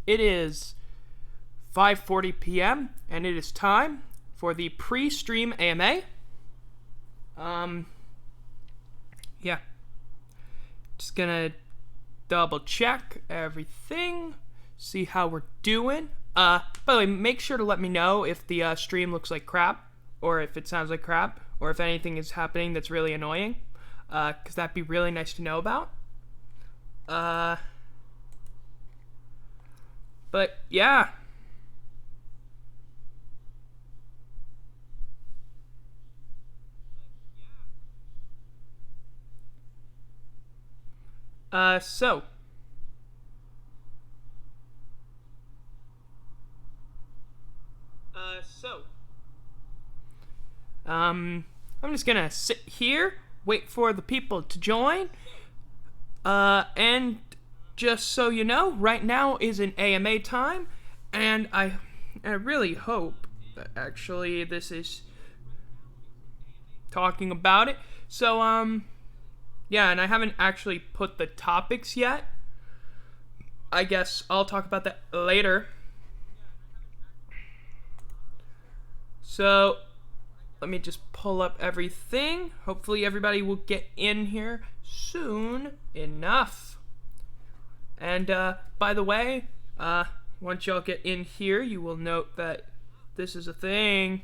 It is 5:40 p.m. and it is time for the pre-stream AMA. Yeah. Just gonna double check everything, see how we're doing. By the way, make sure to let me know if the stream looks like crap, or if it sounds like crap, or if anything is happening that's really annoying, because that'd be really nice to know about. But yeah. So. I'm just gonna sit here, wait for the people to join, and just so you know, right now is an AMA time, and I really hope that actually this is talking about it. So, yeah, and I haven't actually put the topics yet. I guess I'll talk about that later. So, let me just pull up everything. Hopefully everybody will get in here soon enough. And, by the way, once y'all get in here, you will note that this is a thing.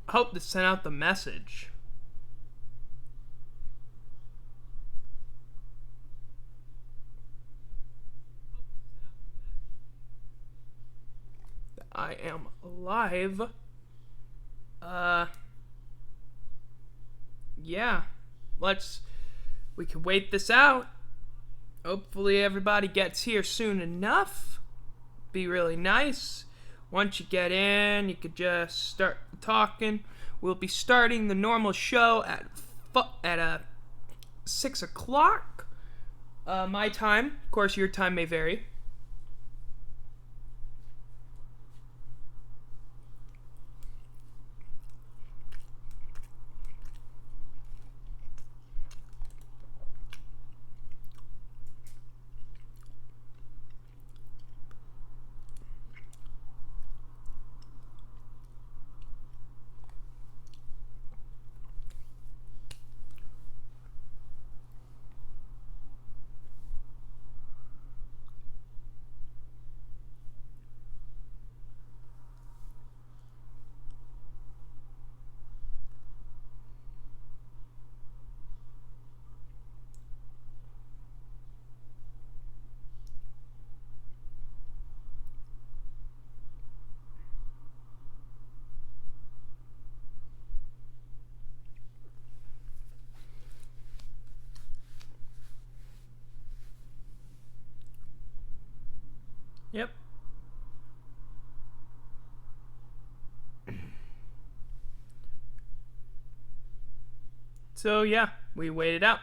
I hope this sent out the message. I am live. Yeah. We can wait this out. Hopefully everybody gets here soon enough. Be really nice. Once you get in, you could just start talking. We'll be starting the normal show at 6 o'clock. My time. Of course, your time may vary. Yep. So yeah, we waited out.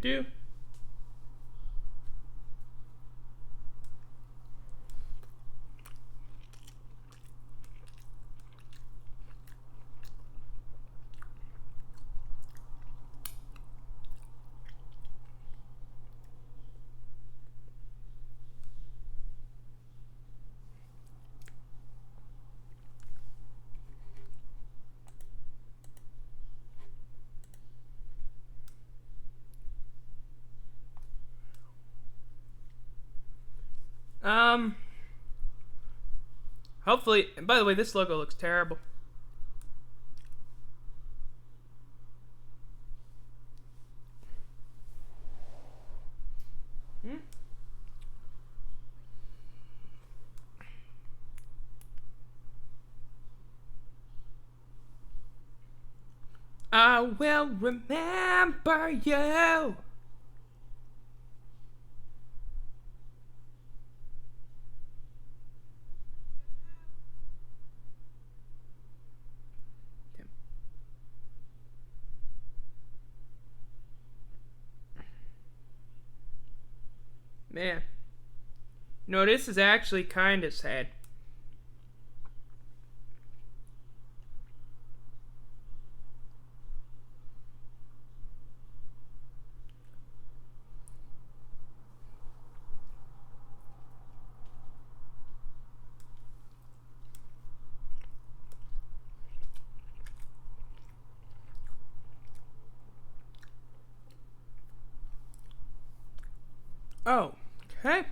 Do. Um, hopefully. And by the way, this logo looks terrible. I will remember you. Man, this is actually kind of sad. Oh, okay.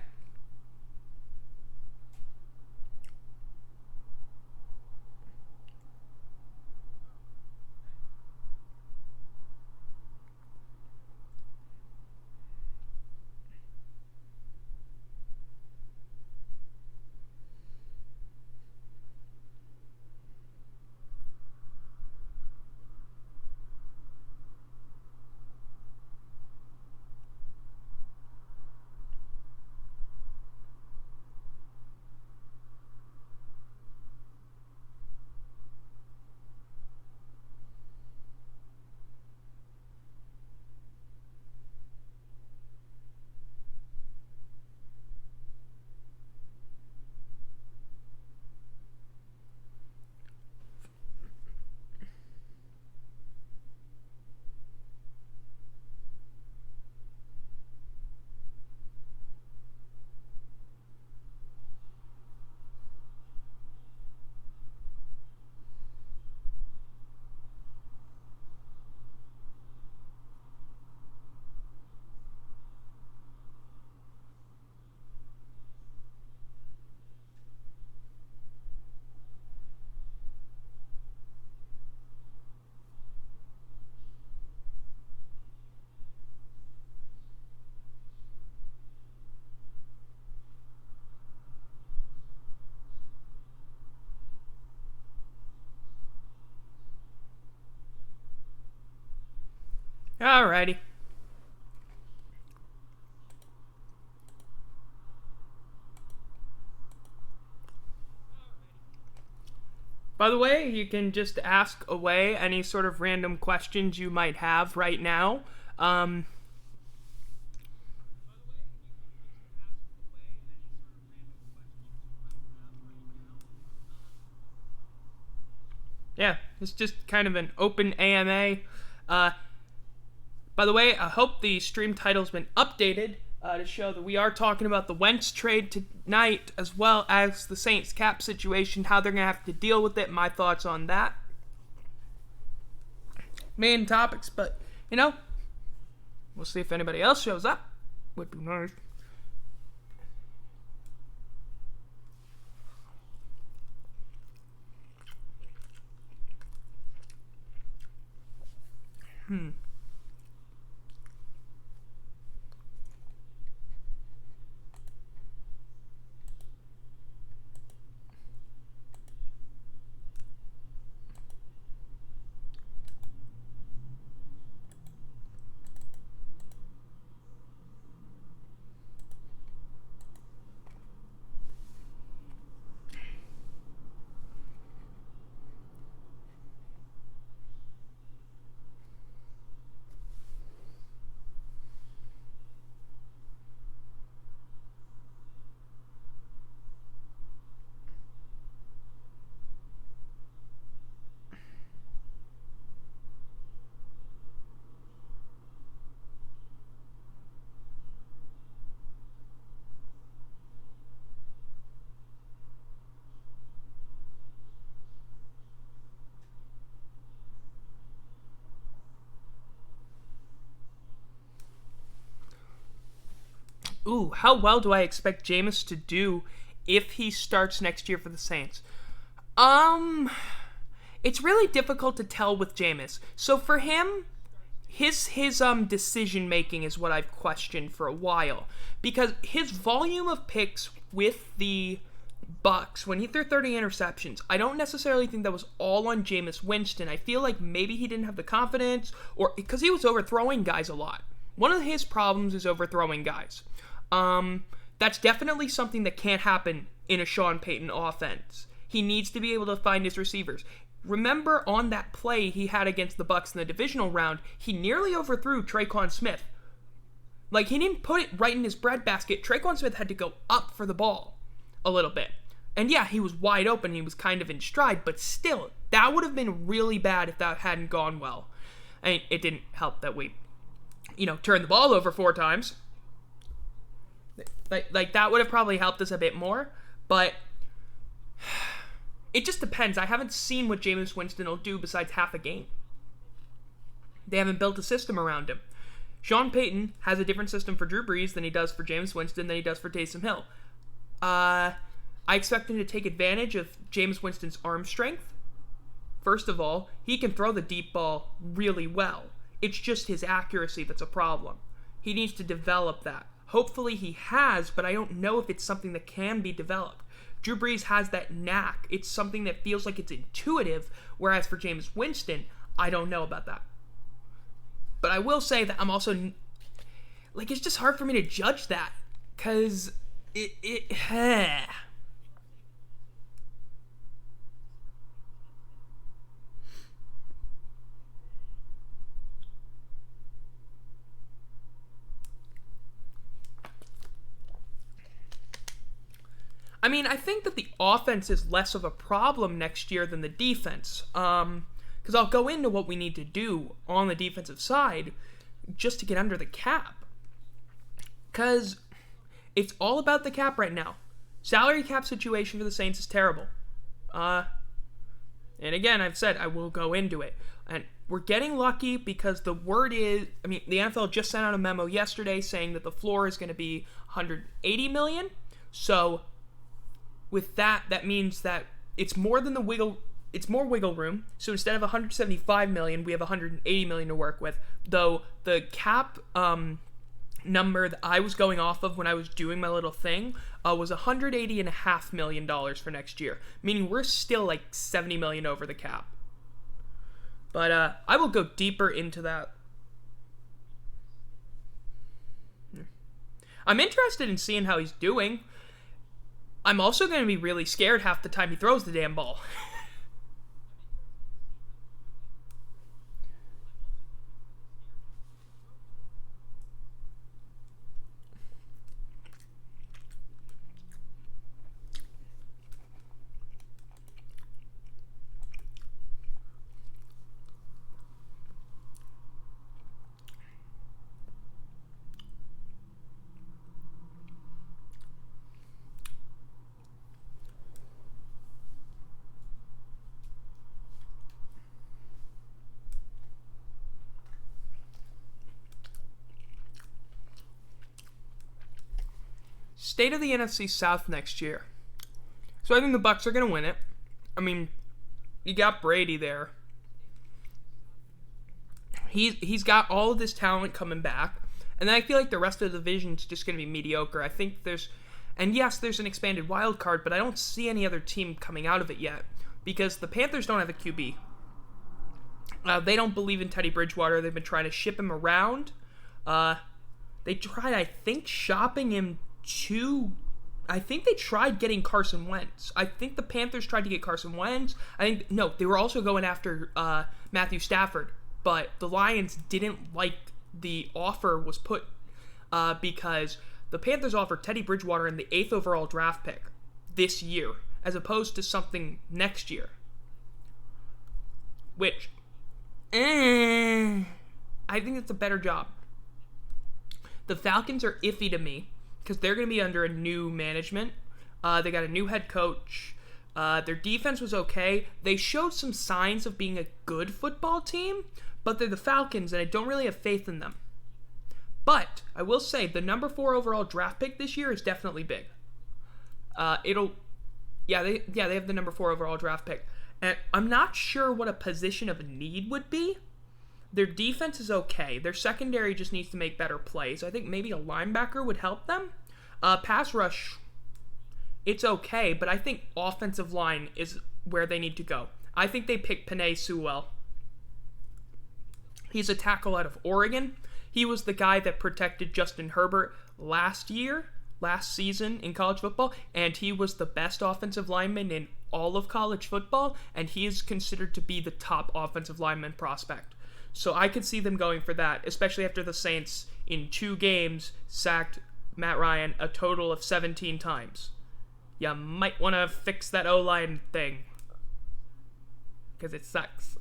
Alrighty. By the way, you can just ask away any sort of random questions you might have right now. Um, yeah, it's just kind of an open AMA. Uh, by the way, I hope the stream title's been updated to show that we are talking about the Wentz trade tonight, as well as the Saints cap situation, how they're going to have to deal with it, my thoughts on that. Main topics, but, we'll see if anybody else shows up. Would be nice. Ooh, how well do I expect Jameis to do if he starts next year for the Saints? It's really difficult to tell with Jameis. So for him, his decision making is what I've questioned for a while, because his volume of picks with the Bucks when he threw 30 interceptions, I don't necessarily think that was all on Jameis Winston. I feel like maybe he didn't have the confidence, or because he was overthrowing guys a lot. One of his problems is overthrowing guys. That's definitely something that can't happen in a Sean Payton offense. He needs to be able to find his receivers. Remember on that play he had against the Bucks in the divisional round, he nearly overthrew Tre'Quan Smith. Like, he didn't put it right in his breadbasket. Tre'Quan Smith had to go up for the ball a little bit. And yeah, he was wide open. He was kind of in stride. But still, that would have been really bad if that hadn't gone well. I mean, it didn't help that we, turned the ball over 4 times. Like that would have probably helped us a bit more. But it just depends. I haven't seen what Jameis Winston will do besides half a game. They haven't built a system around him. Sean Payton has a different system for Drew Brees than he does for Jameis Winston than he does for Taysom Hill. I expect him to take advantage of Jameis Winston's arm strength. First of all, he can throw the deep ball really well. It's just his accuracy that's a problem. He needs to develop that. Hopefully he has, but I don't know if it's something that can be developed. Drew Brees has that knack. It's something that feels like it's intuitive, whereas for Jameis Winston, I don't know about that. But I will say that I'm also, it's just hard for me to judge that, because I mean, I think that the offense is less of a problem next year than the defense. Because I'll go into what we need to do on the defensive side just to get under the cap. Because it's all about the cap right now. Salary cap situation for the Saints is terrible. And again, I've said I will go into it. And we're getting lucky because the word is, the NFL just sent out a memo yesterday saying that the floor is going to be $180 million. So with that means that it's more than it's more wiggle room. So instead of $175 million, we have $180 million to work with. Though the cap number that I was going off of when I was doing my little thing was $180.5 million for next year, meaning we're still like $70 million over the cap. But I will go deeper into that. I'm interested in seeing how he's doing. I'm also going to be really scared half the time he throws the damn ball. State of the NFC South next year. So I think the Bucs are going to win it. You got Brady there. He's got all of this talent coming back. And then I feel like the rest of the division's just going to be mediocre. I think there's an expanded wild card, but I don't see any other team coming out of it yet. Because the Panthers don't have a QB. They don't believe in Teddy Bridgewater. They've been trying to ship him around. They tried, I think, shopping him I think they tried getting Carson Wentz. I think the Panthers tried to get Carson Wentz. They were also going after Matthew Stafford, but the Lions didn't like the offer was put because the Panthers offered Teddy Bridgewater in the 8th overall draft pick this year, as opposed to something next year. Which, I think it's a better job. The Falcons are iffy to me, because they're going to be under a new management. They got a new head coach. Their defense was okay. They showed some signs of being a good football team, but they're the Falcons, and I don't really have faith in them. But I will say the number 4 overall draft pick this year is definitely big. They have the number 4 overall draft pick. And I'm not sure what a position of need would be. Their defense is okay. Their secondary just needs to make better plays. I think maybe a linebacker would help them. Pass rush, it's okay, but I think offensive line is where they need to go. I think they picked Penei Sewell. He's a tackle out of Oregon. He was the guy that protected Justin Herbert last season in college football, and he was the best offensive lineman in all of college football, and he is considered to be the top offensive lineman prospect. So I could see them going for that, especially after the Saints in 2 games sacked Matt Ryan a total of 17 times. You might want to fix that O-line thing, because it sucks.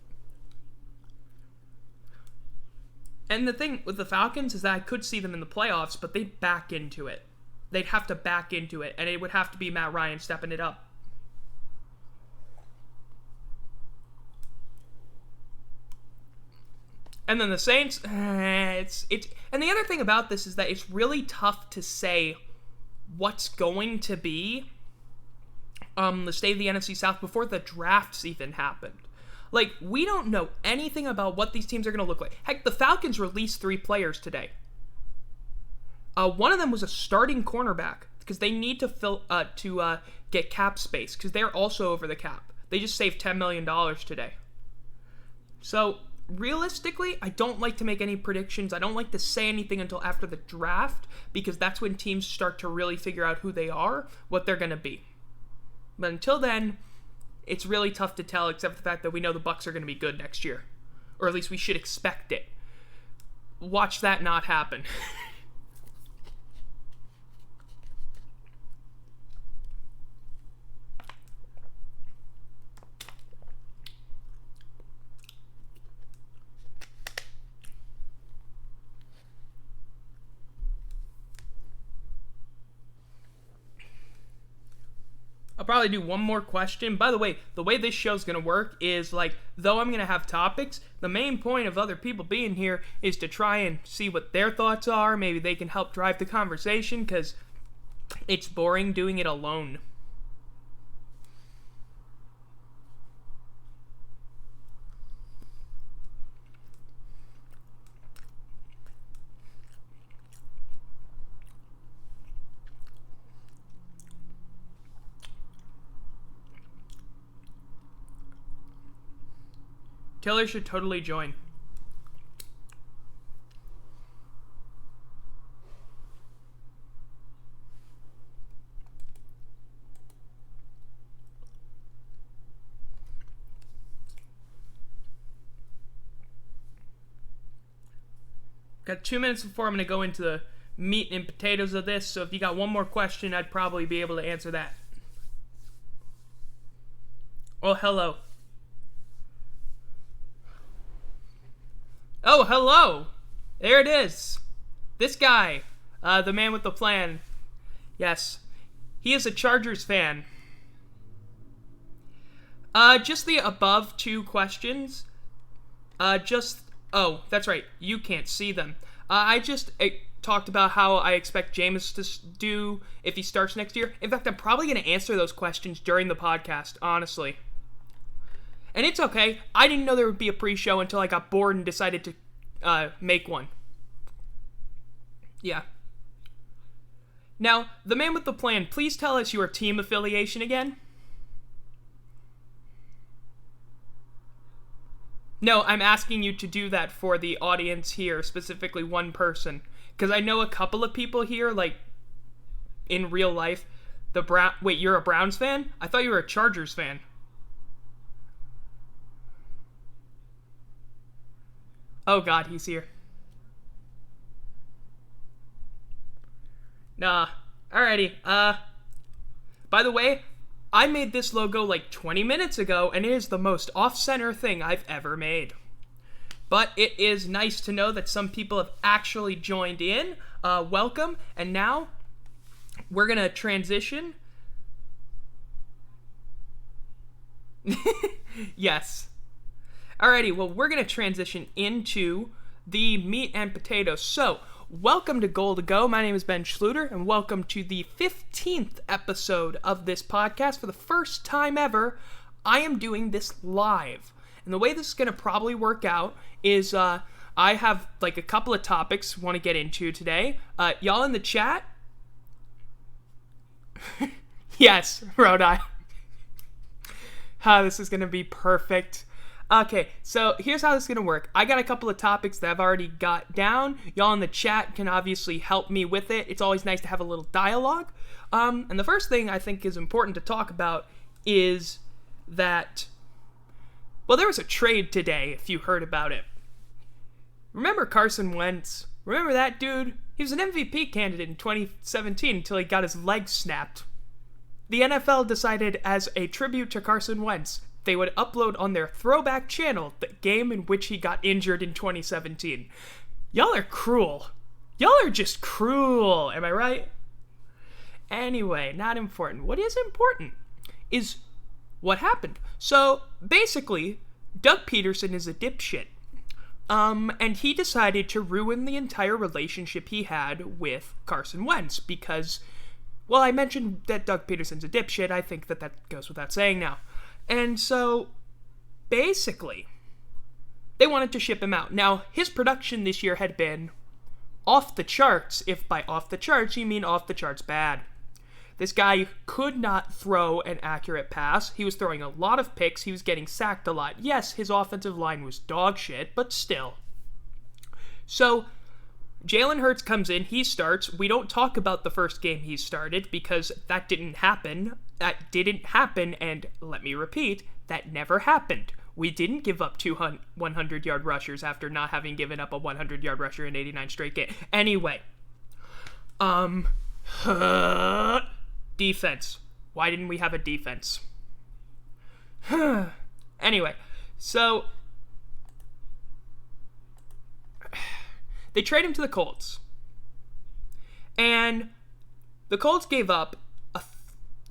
And the thing with the Falcons is that I could see them in the playoffs, but they'd back into it. They'd have to back into it, and it would have to be Matt Ryan stepping it up. And then the Saints, it's and the other thing about this is that it's really tough to say what's going to be the state of the NFC South before the drafts even happened. Like, we don't know anything about what these teams are going to look like. Heck, the Falcons released 3 players today. One of them was a starting cornerback because they need to get cap space because they're also over the cap. They just saved $10 million today. So, realistically, I don't like to make any predictions. I don't like to say anything until after the draft because that's when teams start to really figure out who they are, what they're going to be. But until then, it's really tough to tell, except for the fact that we know the Bucs are going to be good next year. Or at least we should expect it. Watch that not happen. I'll probably do one more question. By the way this show's going to work is, like, though I'm going to have topics, the main point of other people being here is to try and see what their thoughts are. Maybe they can help drive the conversation, because it's boring doing it alone. Taylor should totally join. Got 2 minutes before I'm going to go into the meat and potatoes of this, so if you got one more question, I'd probably be able to answer that. Oh, hello. Oh, hello! There it is. This guy. The man with the plan. Yes. He is a Chargers fan. Just the above 2 questions. Oh, that's right. You can't see them. I just talked about how I expect Jameis to do if he starts next year. In fact, I'm probably going to answer those questions during the podcast, honestly. And it's okay. I didn't know there would be a pre-show until I got bored and decided to make one. Yeah. Now, the man with the plan, please tell us your team affiliation again. No, I'm asking you to do that for the audience here, specifically one person. Because I know a couple of people here, like, in real life, Wait, you're a Browns fan? I thought you were a Chargers fan. Oh god, he's here. Nah. Alrighty, by the way, I made this logo like 20 minutes ago, and it is the most off-center thing I've ever made. But it is nice to know that some people have actually joined in. Welcome, and now we're gonna transition. Yes. Alrighty, well, we're going to transition into the meat and potatoes. So, Welcome to Goal to Go. My name is Ben Schluter, and welcome to the 15th episode of this podcast. For the first time ever, I am doing this live. And the way this is going to probably work out is I have like a couple of topics I want to get into today. Y'all in the chat? Yes, Rhode Island. This is going to be perfect. Okay, so here's how this is going to work. I got a couple of topics that I've already got down. Y'all in the chat can obviously help me with it. It's always nice to have a little dialogue. And the first thing I think is important to talk about is that, well, there was a trade today, if you heard about it. Remember Carson Wentz? Remember that dude? He was an MVP candidate in 2017 until he got his leg snapped. The NFL decided, as a tribute to Carson Wentz, they would upload on their throwback channel the game in which he got injured in 2017. Y'all are cruel. Y'all are just cruel. Am I right? Anyway, not important. What is important is what happened. So, basically, Doug Peterson is a dipshit. And he decided to ruin the entire relationship he had with Carson Wentz because, well, I mentioned that Doug Peterson's a dipshit. I think that goes without saying now. And so, basically, they wanted to ship him out. Now, his production this year had been off the charts. If by off the charts, you mean off the charts bad. This guy could not throw an accurate pass. He was throwing a lot of picks. He was getting sacked a lot. Yes, his offensive line was dog shit, but still. So, Jalen Hurts comes in, he starts. We don't talk about the first game he started because that didn't happen. That didn't happen, and let me repeat, that never happened. We didn't give up 100-yard rushers after not having given up a 100-yard rusher in 89 straight games. Anyway, defense. Why didn't we have a defense? Anyway, so they trade him to the Colts. And the Colts gave up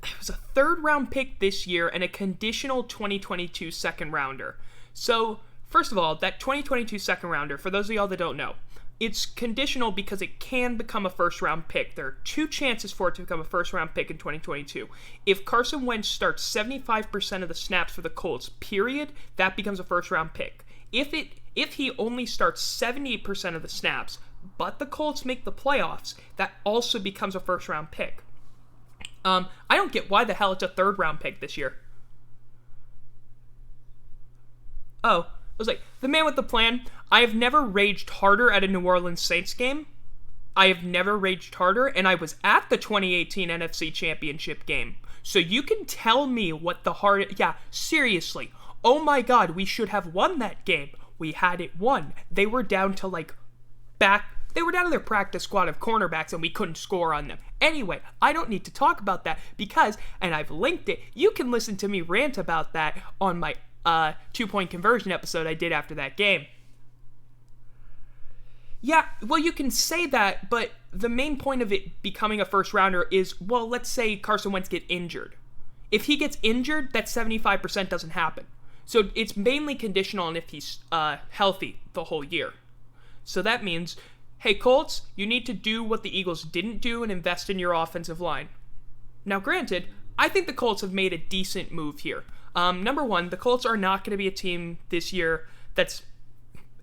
it was a third-round pick this year and a conditional 2022 second-rounder. So, first of all, that 2022 second-rounder, for those of y'all that don't know, it's conditional because it can become a first-round pick. There are two chances for it to become a first-round pick in 2022. If Carson Wentz starts 75% of the snaps for the Colts, period, that becomes a first-round pick. If he only starts 70% of the snaps, but the Colts make the playoffs, that also becomes a first-round pick. I don't get why the hell it's a third-round pick this year. Oh, I was like, the man with the plan. I have never raged harder at a New Orleans Saints game. I have never raged harder, and I was at the 2018 NFC Championship game. So you can tell me what the hard... Yeah, seriously. Oh my God, we should have won that game. We had it won. They were down to They were down to their practice squad of cornerbacks and we couldn't score on them. Anyway, I don't need to talk about that because, and I've linked it, you can listen to me rant about that on my 2-point conversion episode I did after that game. Yeah, well, you can say that, but the main point of it becoming a first rounder is, well, let's say Carson Wentz gets injured. If he gets injured, that 75% doesn't happen. So it's mainly conditional on if he's healthy the whole year. So that means, hey, Colts, you need to do what the Eagles didn't do and invest in your offensive line. Now, granted, I think the Colts have made a decent move here. Number one, the Colts are not going to be a team this year that's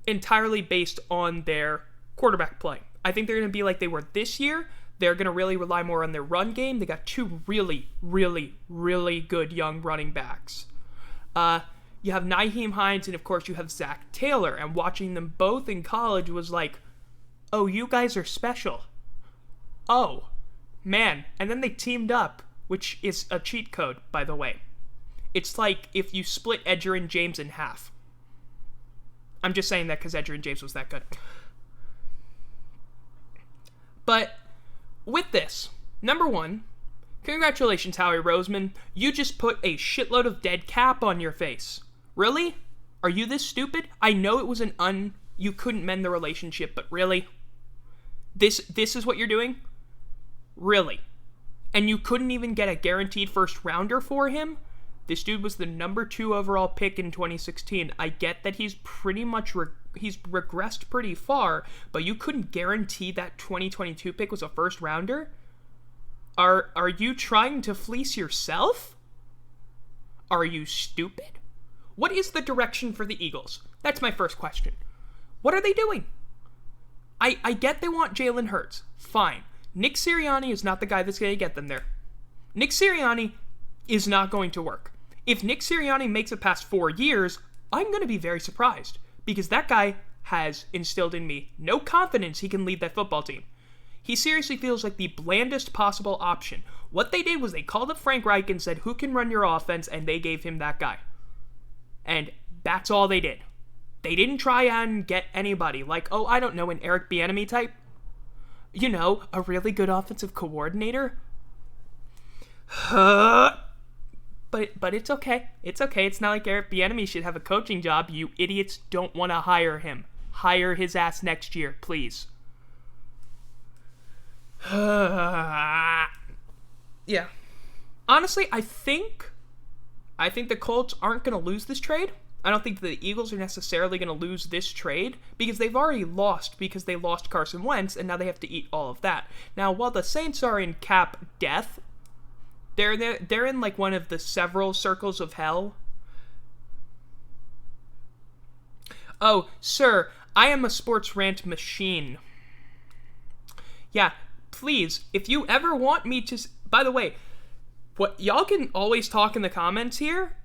entirely based on their quarterback play. I think they're going to be like they were this year. They're going to really rely more on their run game. They got two really, really, really good young running backs. You have Nyheim Hines, and of course you have Zach Taylor. And watching them both in college was like, oh, you guys are special. Oh, man. And then they teamed up, which is a cheat code, by the way. It's like if you split Edgerrin James in half. I'm just saying that because Edgerrin James was that good. But with this, number one, congratulations, Howie Roseman. You just put a shitload of dead cap on your face. Really? Are you this stupid? I know it was you couldn't mend the relationship, but really? This is what you're doing? Really? And you couldn't even get a guaranteed first rounder for him? This dude was the number 2 overall pick in 2016. I get that he's pretty much he's regressed pretty far, but you couldn't guarantee that 2022 pick was a first rounder? Are you trying to fleece yourself? Are you stupid? What is the direction for the Eagles? That's my first question. What are they doing? I get they want Jalen Hurts. Fine. Nick Sirianni is not the guy that's going to get them there. Nick Sirianni is not going to work. If Nick Sirianni makes it past 4 years, I'm going to be very surprised, because that guy has instilled in me no confidence he can lead that football team. He seriously feels like the blandest possible option. What they did was they called up Frank Reich and said, who can run your offense? And they gave him that guy. And that's all they did. They didn't try and get anybody like, oh, I don't know, an Eric Bieniemy type. You know, a really good offensive coordinator. But it's okay. It's okay. It's not like Eric Bieniemy should have a coaching job. You idiots don't want to hire him. Hire his ass next year, please. Yeah. Honestly, I think the Colts aren't going to lose this trade. I don't think the Eagles are necessarily going to lose this trade, because they've already lost because they lost Carson Wentz, and now they have to eat all of that. Now, while the Saints are in cap death, they're in like one of the several circles of hell. Oh, sir, I am a sports rant machine. Yeah, please, if you ever want me to... By the way, what y'all can always talk in the comments here.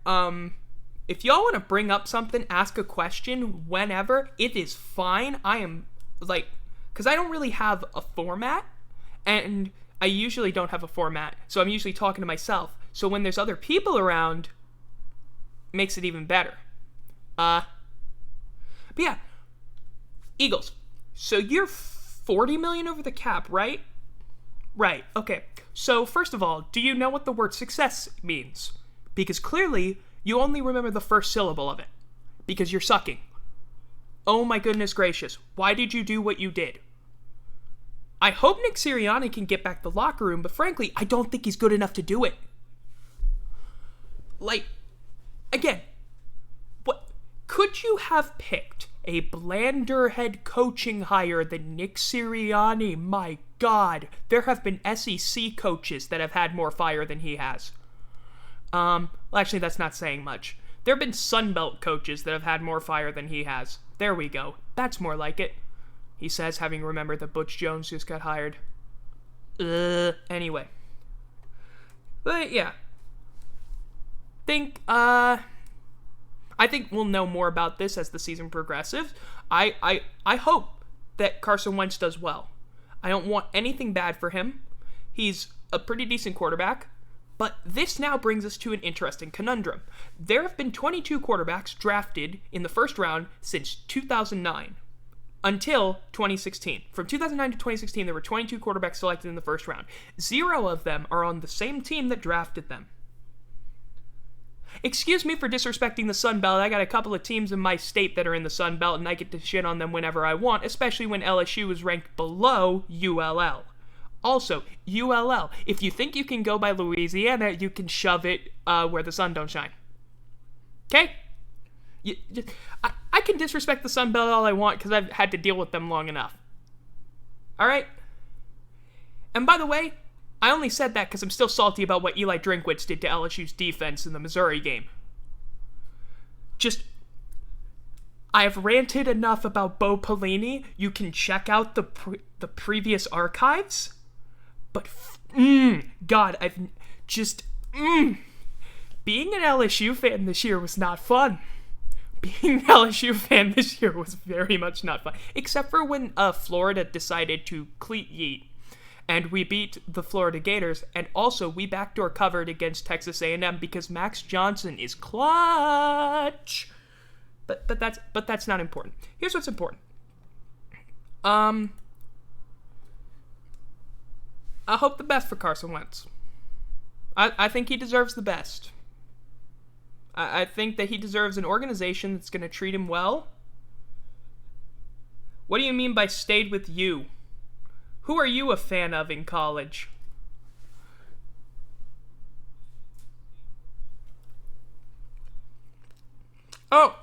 If y'all want to bring up something, ask a question whenever, it is fine. I am, like... Because I don't really have a format, and I usually don't have a format, so I'm usually talking to myself. So when there's other people around, it makes it even better. But yeah, Eagles. So you're 40 million over the cap, right? Right, okay. So first of all, do you know what the word success means? Because clearly, you only remember the first syllable of it. Because you're sucking. Oh my goodness gracious. Why did you do what you did? I hope Nick Sirianni can get back the locker room, but frankly, I don't think he's good enough to do it. Like, again, what could you have picked a blander head coaching hire than Nick Sirianni? My God, there have been SEC coaches that have had more fire than he has. Well, actually, that's not saying much. There have been Sunbelt coaches that have had more fire than he has. There we go. That's more like it. He says, having remembered that Butch Jones just got hired. Anyway. But, yeah. I think we'll know more about this as the season progresses. I hope that Carson Wentz does well. I don't want anything bad for him. He's a pretty decent quarterback. But this now brings us to an interesting conundrum. There have been 22 quarterbacks drafted in the first round since 2009 until 2016. From 2009 to 2016, there were 22 quarterbacks selected in the first round. 0 of them are on the same team that drafted them. Excuse me for disrespecting the Sun Belt. I got a couple of teams in my state that are in the Sun Belt, and I get to shit on them whenever I want, especially when LSU is ranked below ULL. Also, ULL, if you think you can go by Louisiana, you can shove it where the sun don't shine. Okay? I can disrespect the Sun Belt all I want because I've had to deal with them long enough. Alright? And by the way, I only said that because I'm still salty about what Eli Drinkwitz did to LSU's defense in the Missouri game. I have ranted enough about Bo Pelini. You can check out the previous archives. But, God, being an LSU fan this year was not fun. Being an LSU fan this year was very much not fun. Except for when Florida decided to cleat yeet. And we beat the Florida Gators. And also, we backdoor covered against Texas A&M because Max Johnson is clutch. But that's not important. Here's what's important. I hope the best for Carson Wentz. I think he deserves the best. I think that he deserves an organization that's going to treat him well. What do you mean by stayed with you? Who are you a fan of in college? Oh.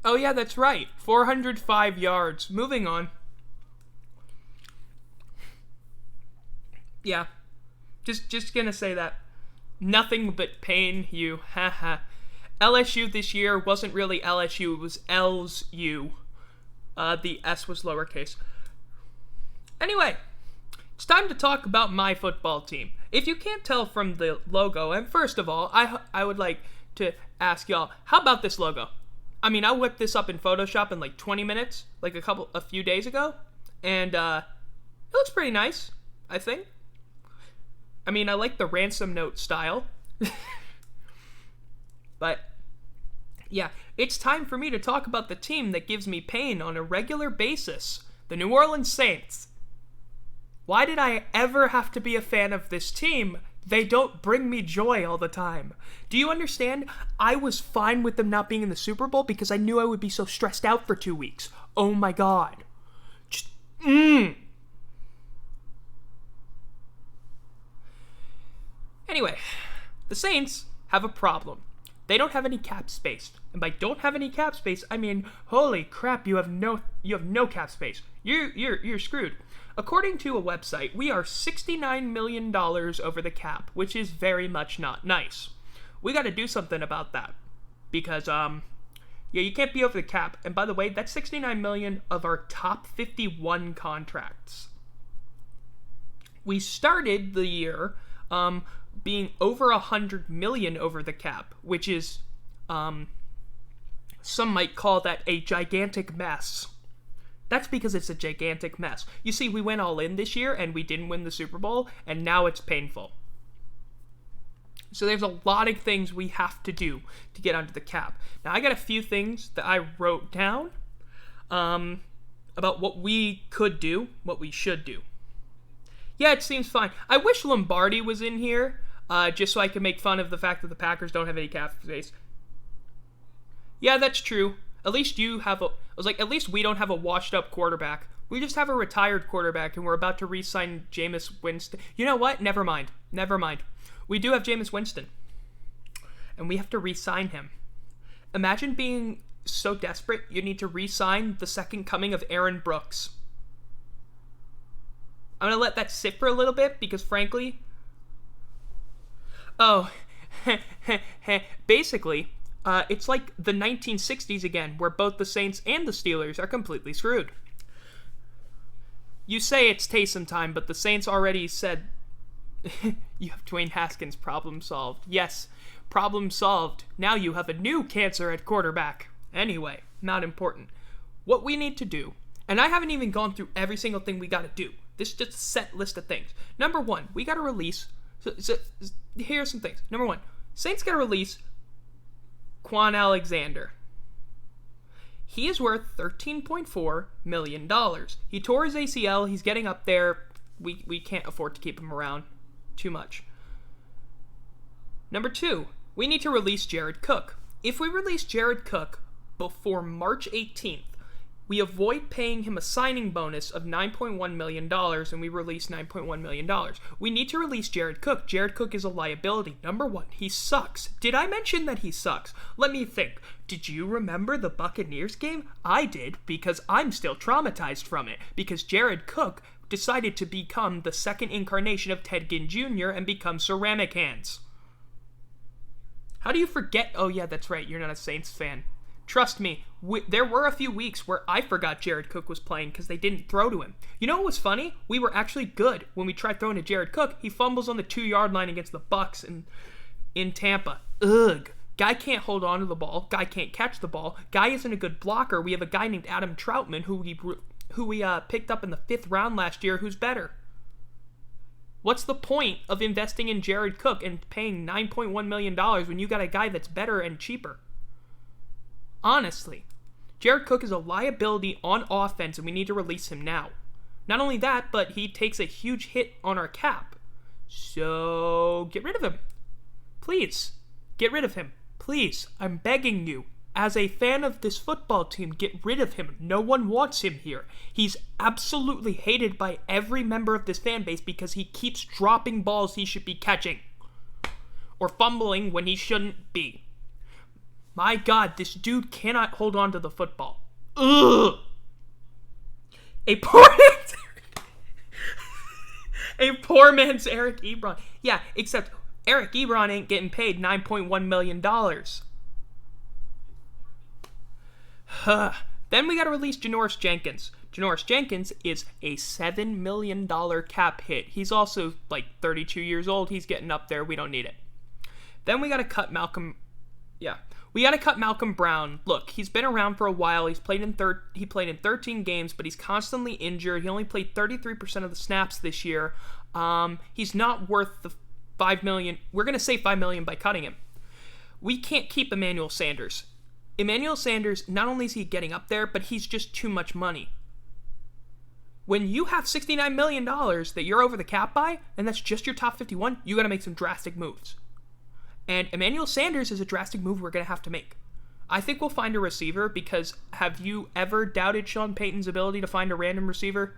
Oh, yeah, that's right. 405 yards. Moving on. Yeah. Just gonna say that. Nothing but pain, you. Haha. LSU this year wasn't really LSU, it was L's U. The S was lowercase. Anyway, it's time to talk about my football team. If you can't tell from the logo, and first of all, I would like to ask y'all, how about this logo? I mean, I whipped this up in Photoshop in like 20 minutes, like a few days ago, and it looks pretty nice, I think. I mean, I like the ransom note style. But, yeah, it's time for me to talk about the team that gives me pain on a regular basis. The New Orleans Saints. Why did I ever have to be a fan of this team? They don't bring me joy all the time. Do you understand? I was fine with them not being in the Super Bowl because I knew I would be so stressed out for 2 weeks. Oh my god. Just, Anyway, the Saints have a problem. They don't have any cap space. And by don't have any cap space, I mean, holy crap, you have no cap space. You're screwed. According to a website, we are $69 million over the cap, which is very much not nice. We got to do something about that. Because, you can't be over the cap. And by the way, that's $69 million of our top 51 contracts. We started the year, being over $100 million over the cap, which is, some might call that a gigantic mess. That's because it's a gigantic mess. You see, we went all in this year, and we didn't win the Super Bowl, and now it's painful. So there's a lot of things we have to do to get under the cap. Now, I got a few things that I wrote down about what we could do, what we should do. Yeah, it seems fine. I wish Lombardi was in here, just so I could make fun of the fact that the Packers don't have any cap space. Yeah, that's true. At least at least we don't have a washed-up quarterback. We just have a retired quarterback, and we're about to re-sign Jameis Winston. You know what? Never mind. We do have Jameis Winston, and we have to re-sign him. Imagine being so desperate you need to re-sign the second coming of Aaron Brooks. I'm going to let that sit for a little bit, because frankly... basically... it's like the 1960s again, where both the Saints and the Steelers are completely screwed. You say it's Taysom time, but the Saints already said, you have Dwayne Haskins, problem solved. Yes, problem solved. Now you have a new cancer at quarterback. Anyway, not important. What we need to do, and I haven't even gone through every single thing we gotta do. This is just a set list of things. Number one, we gotta release, here's some things. Number one, Saints gotta release Quan Alexander. He is worth $13.4 million. He tore his ACL. He's getting up there. We can't afford to keep him around too much. Number two, we need to release Jared Cook. If we release Jared Cook before March 18th, we avoid paying him a signing bonus of $9.1 million, and we release $9.1 million. We need to release Jared Cook. Jared Cook is a liability. Number one, he sucks. Did I mention that he sucks? Let me think. Did you remember the Buccaneers game? I did, because I'm still traumatized from it, because Jared Cook decided to become the second incarnation of Ted Ginn Jr. and become Ceramic Hands. How do you forget? Oh yeah, that's right, you're not a Saints fan. Trust me, there were a few weeks where I forgot Jared Cook was playing because they didn't throw to him. You know what was funny? We were actually good when we tried throwing to Jared Cook. He fumbles on the 2-yard line against the Bucs in Tampa. Ugh. Guy can't hold on to the ball. Guy can't catch the ball. Guy isn't a good blocker. We have a guy named Adam Troutman who we picked up in the 5th round last year who's better. What's the point of investing in Jared Cook and paying $9.1 million when you got a guy that's better and cheaper? Honestly, Jared Cook is a liability on offense, and we need to release him now. Not only that, but he takes a huge hit on our cap. So, get rid of him. Please, get rid of him. Please, I'm begging you. As a fan of this football team, get rid of him. No one wants him here. He's absolutely hated by every member of this fan base because he keeps dropping balls he should be catching. Or fumbling when he shouldn't be. My God, this dude cannot hold on to the football. Ugh. A poor man's Eric Ebron. Yeah, except Eric Ebron ain't getting paid $9.1 million. Then we got to release Janoris Jenkins. Janoris Jenkins is a $7 million cap hit. He's also like 32 years old. He's getting up there. We don't need it. Then we got to cut Malcolm. Yeah. We got to cut Malcolm Brown. Look, he's been around for a while. He played in 13 games, but he's constantly injured. He only played 33% of the snaps this year. He's not worth the $5 million. We're going to save $5 million by cutting him. We can't keep Emmanuel Sanders. Emmanuel Sanders, not only is he getting up there, but he's just too much money. When you have $69 million that you're over the cap by, and that's just your top 51, you got to make some drastic moves. And Emmanuel Sanders is a drastic move we're going to have to make. I think we'll find a receiver because have you ever doubted Sean Payton's ability to find a random receiver?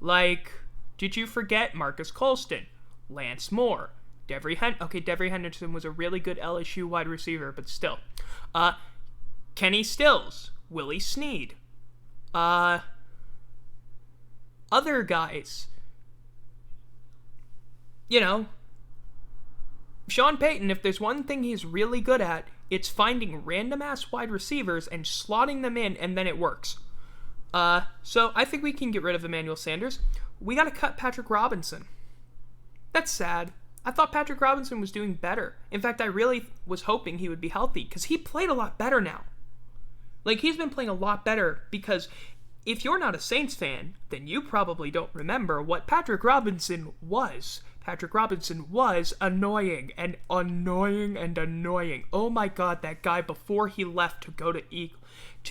Like, did you forget Marcus Colston, Lance Moore, Devery Henderson was a really good LSU wide receiver, but still. Kenny Stills, Willie Snead, other guys. You know, Sean Payton, if there's one thing he's really good at, it's finding random-ass wide receivers and slotting them in, and then it works. So I think we can get rid of Emmanuel Sanders. We got to cut Patrick Robinson. That's sad. I thought Patrick Robinson was doing better. In fact, I really was hoping he would be healthy, because he played a lot better now. Like, he's been playing a lot better, because if you're not a Saints fan, then you probably don't remember what Patrick Robinson was. Patrick Robinson was annoying and annoying and annoying. Oh my God, that guy before he left to go to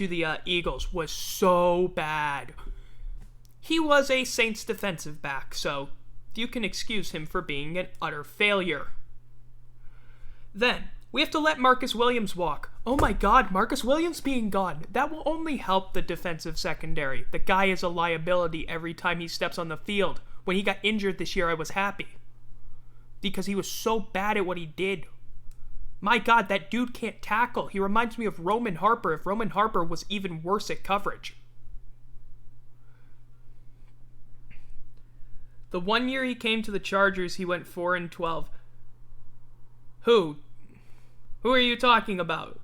the Eagles was so bad. He was a Saints defensive back, so you can excuse him for being an utter failure. Then, we have to let Marcus Williams walk. Oh my God, Marcus Williams being gone. That will only help the defensive secondary. The guy is a liability every time he steps on the field. When he got injured this year, I was happy. Because he was so bad at what he did. My God, that dude can't tackle. He reminds me of Roman Harper if Roman Harper was even worse at coverage. The 1 year he came to the Chargers, he went 4-12. Who? Who are you talking about?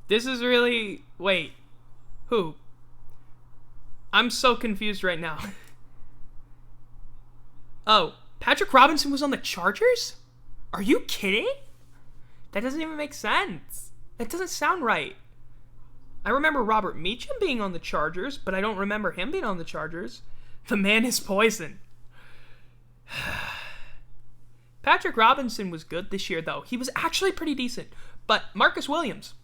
This is really... Wait. Who? I'm so confused right now. Oh, Patrick Robinson was on the Chargers? Are you kidding? That doesn't even make sense. That doesn't sound right. I remember Robert Meacham being on the Chargers, but I don't remember him being on the Chargers. The man is poison. Patrick Robinson was good this year, though. He was actually pretty decent. But Marcus Williams.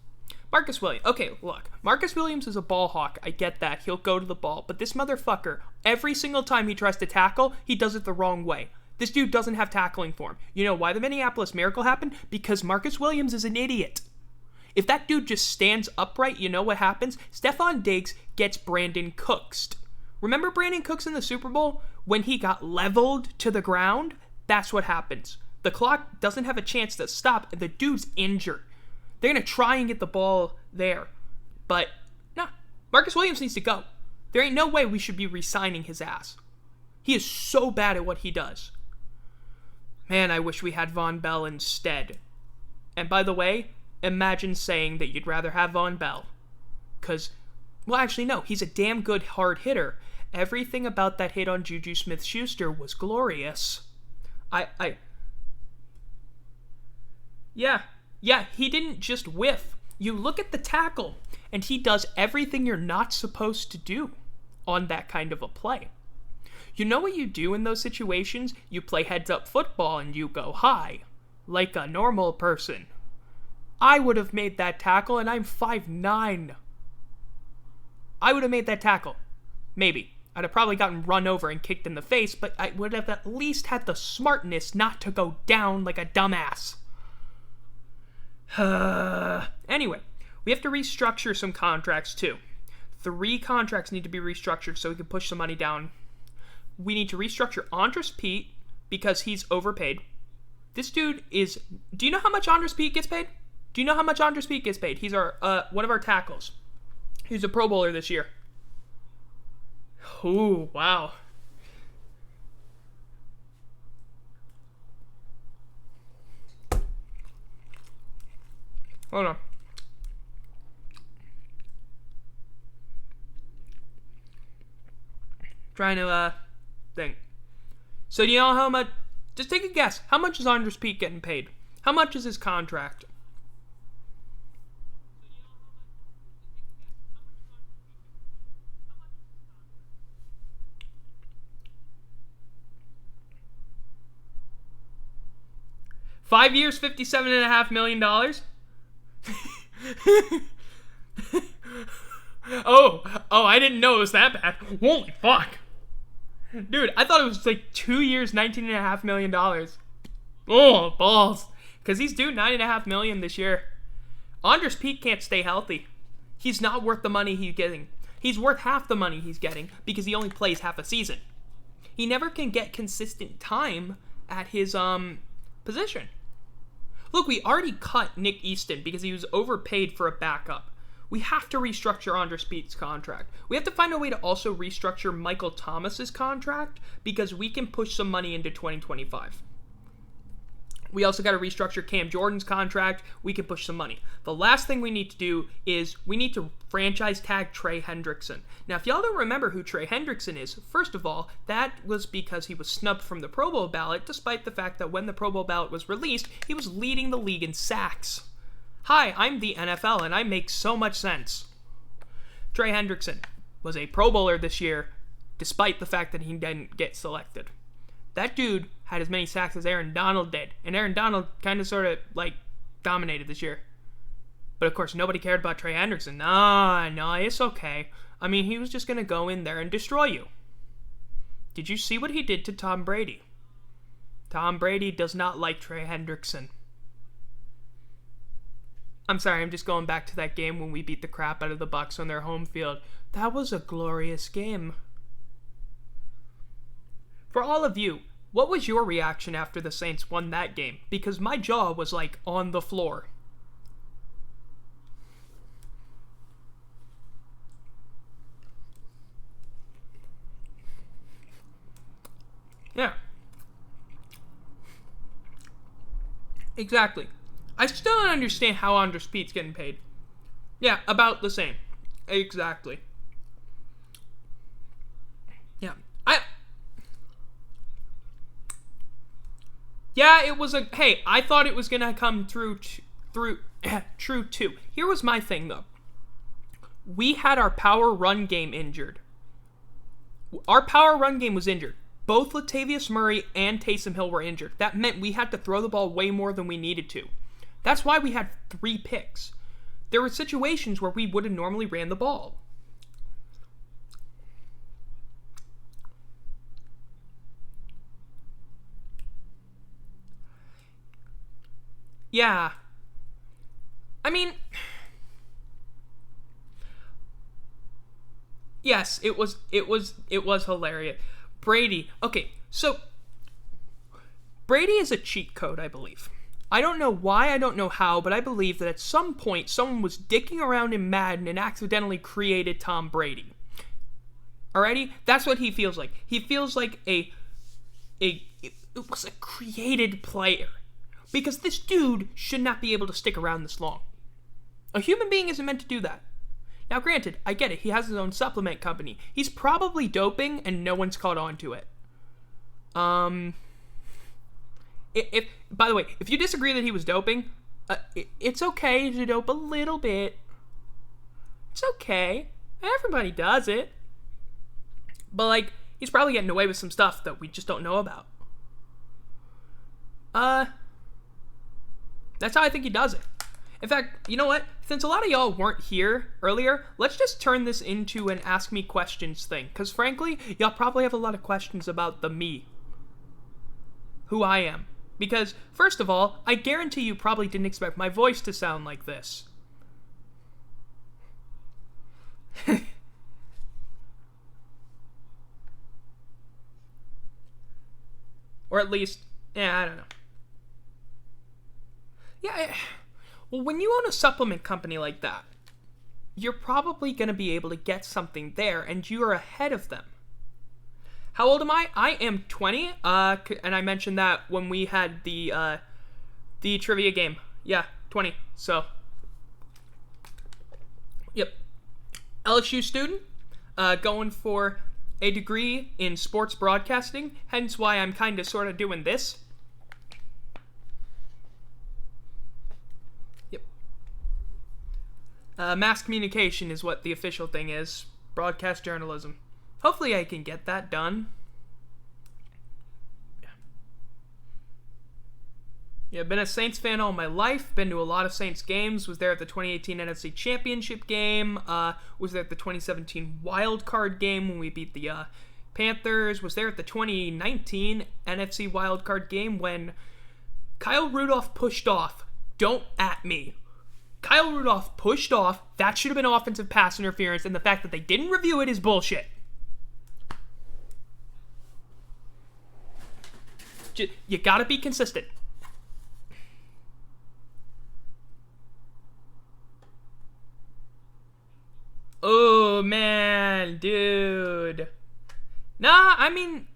Okay, look. Marcus Williams is a ball hawk. I get that. He'll go to the ball. But this motherfucker, every single time he tries to tackle, he does it the wrong way. This dude doesn't have tackling for him. You know why the Minneapolis Miracle happened? Because Marcus Williams is an idiot. If that dude just stands upright, you know what happens? Stephon Diggs gets Brandon Cooks. Remember Brandon Cooks in the Super Bowl? When he got leveled to the ground? That's what happens. The clock doesn't have a chance to stop, and the dude's injured. They're going to try and get the ball there. But, nah. Marcus Williams needs to go. There ain't no way we should be re-signing his ass. He is so bad at what he does. Man, I wish we had Von Bell instead. And by the way, imagine saying that you'd rather have Von Bell. Because, well, actually, no. He's a damn good hard hitter. Everything about that hit on Juju Smith-Schuster was glorious. Yeah, he didn't just whiff. You look at the tackle, and he does everything you're not supposed to do on that kind of a play. You know what you do in those situations? You play heads-up football and you go high, like a normal person. I would have made that tackle, and I'm 5'9". I would have made that tackle. Maybe. I'd have probably gotten run over and kicked in the face, but I would have at least had the smartness not to go down like a dumbass. Anyway, we have to restructure some contracts too. 3 contracts need to be restructured so we can push the money down. We need to restructure Andres Pete because he's overpaid. This dude is... Do you know how much Andres Pete gets paid? Do you know how much Andres Pete gets paid? He's our one of our tackles. He's a Pro Bowler this year. Ooh, wow. Hold on. Trying to think. So do you know how much? Just take a guess. How much is Andres Pete getting paid? How much is his contract? $5 years, $57.5 million. Oh, I didn't know it was that bad. Holy fuck. Dude, I thought it was like 2 years, $19.5 million. Oh, balls. Because he's due $9.5 million this year. Andres Pete can't stay healthy. He's not worth the money he's getting. He's worth half the money he's getting because he only plays half a season. He never can get consistent time at his position. Look, we already cut Nick Easton because he was overpaid for a backup. We have to restructure Andres Pete's contract. We have to find a way to also restructure Michael Thomas's contract because we can push some money into 2025. We also got to restructure Cam Jordan's contract. We can push some money. The last thing we need to do is we need to franchise tag Trey Hendrickson. Now, if y'all don't remember who Trey Hendrickson is, first of all, that was because he was snubbed from the Pro Bowl ballot, despite the fact that when the Pro Bowl ballot was released, he was leading the league in sacks. Hi, I'm the NFL, and I make so much sense. Trey Hendrickson was a Pro Bowler this year, despite the fact that he didn't get selected. That dude had as many sacks as Aaron Donald did, and Aaron Donald kind of sort of, dominated this year. But, of course, nobody cared about Trey Hendrickson. No, it's okay. I mean, he was just going to go in there and destroy you. Did you see what he did to Tom Brady? Tom Brady does not like Trey Hendrickson. I'm sorry, I'm just going back to that game when we beat the crap out of the Bucs on their home field. That was a glorious game. For all of you, what was your reaction after the Saints won that game? Because my jaw was, on the floor. Yeah. Exactly. I still don't understand how Andres Pete's getting paid. Yeah, about the same. Exactly. Yeah. Yeah, it was hey, I thought it was going to come true too. Here was my thing, though. We had our power run game injured. Our power run game was injured. Both Latavius Murray and Taysom Hill were injured. That meant we had to throw the ball way more than we needed to. That's why we had 3 picks. There were situations where we would have normally ran the ball. Yeah. I mean, yes, it was hilarious. Brady. Okay, so Brady is a cheat code, I believe. I don't know why, I don't know how, but I believe that at some point someone was dicking around in Madden and accidentally created Tom Brady. Alrighty? That's what he feels like. He feels like it was a created player. Because this dude should not be able to stick around this long. A human being isn't meant to do that. Now, granted, I get it. He has his own supplement company. He's probably doping, and no one's caught on to it. If by the way, if you disagree that he was doping, it's okay to dope a little bit. It's okay. Everybody does it. But, he's probably getting away with some stuff that we just don't know about. That's how I think he does it. In fact, you know what? Since a lot of y'all weren't here earlier, let's just turn this into an ask me questions thing. Because frankly, y'all probably have a lot of questions about the me. Who I am. Because, first of all, I guarantee you probably didn't expect my voice to sound like this. Or at least, I don't know. Yeah, well, when you own a supplement company like that, you're probably going to be able to get something there, and you are ahead of them. How old am I? I am 20, and I mentioned that when we had the trivia game. Yeah, 20, so. Yep. LSU student, going for a degree in sports broadcasting, hence why I'm kind of sort of doing this. Yep. Mass communication is what the official thing is. Broadcast journalism. Hopefully I can get that done. Yeah, been a Saints fan all my life. Been to a lot of Saints games. Was there at the 2018 NFC Championship game. Was there at the 2017 Wild Card game when we beat the Panthers. Was there at the 2019 NFC Wild Card game when Kyle Rudolph pushed off. Don't at me. Kyle Rudolph pushed off. That should have been offensive pass interference, and the fact that they didn't review it is bullshit. You gotta be consistent. Oh, man, dude. Nah, I mean...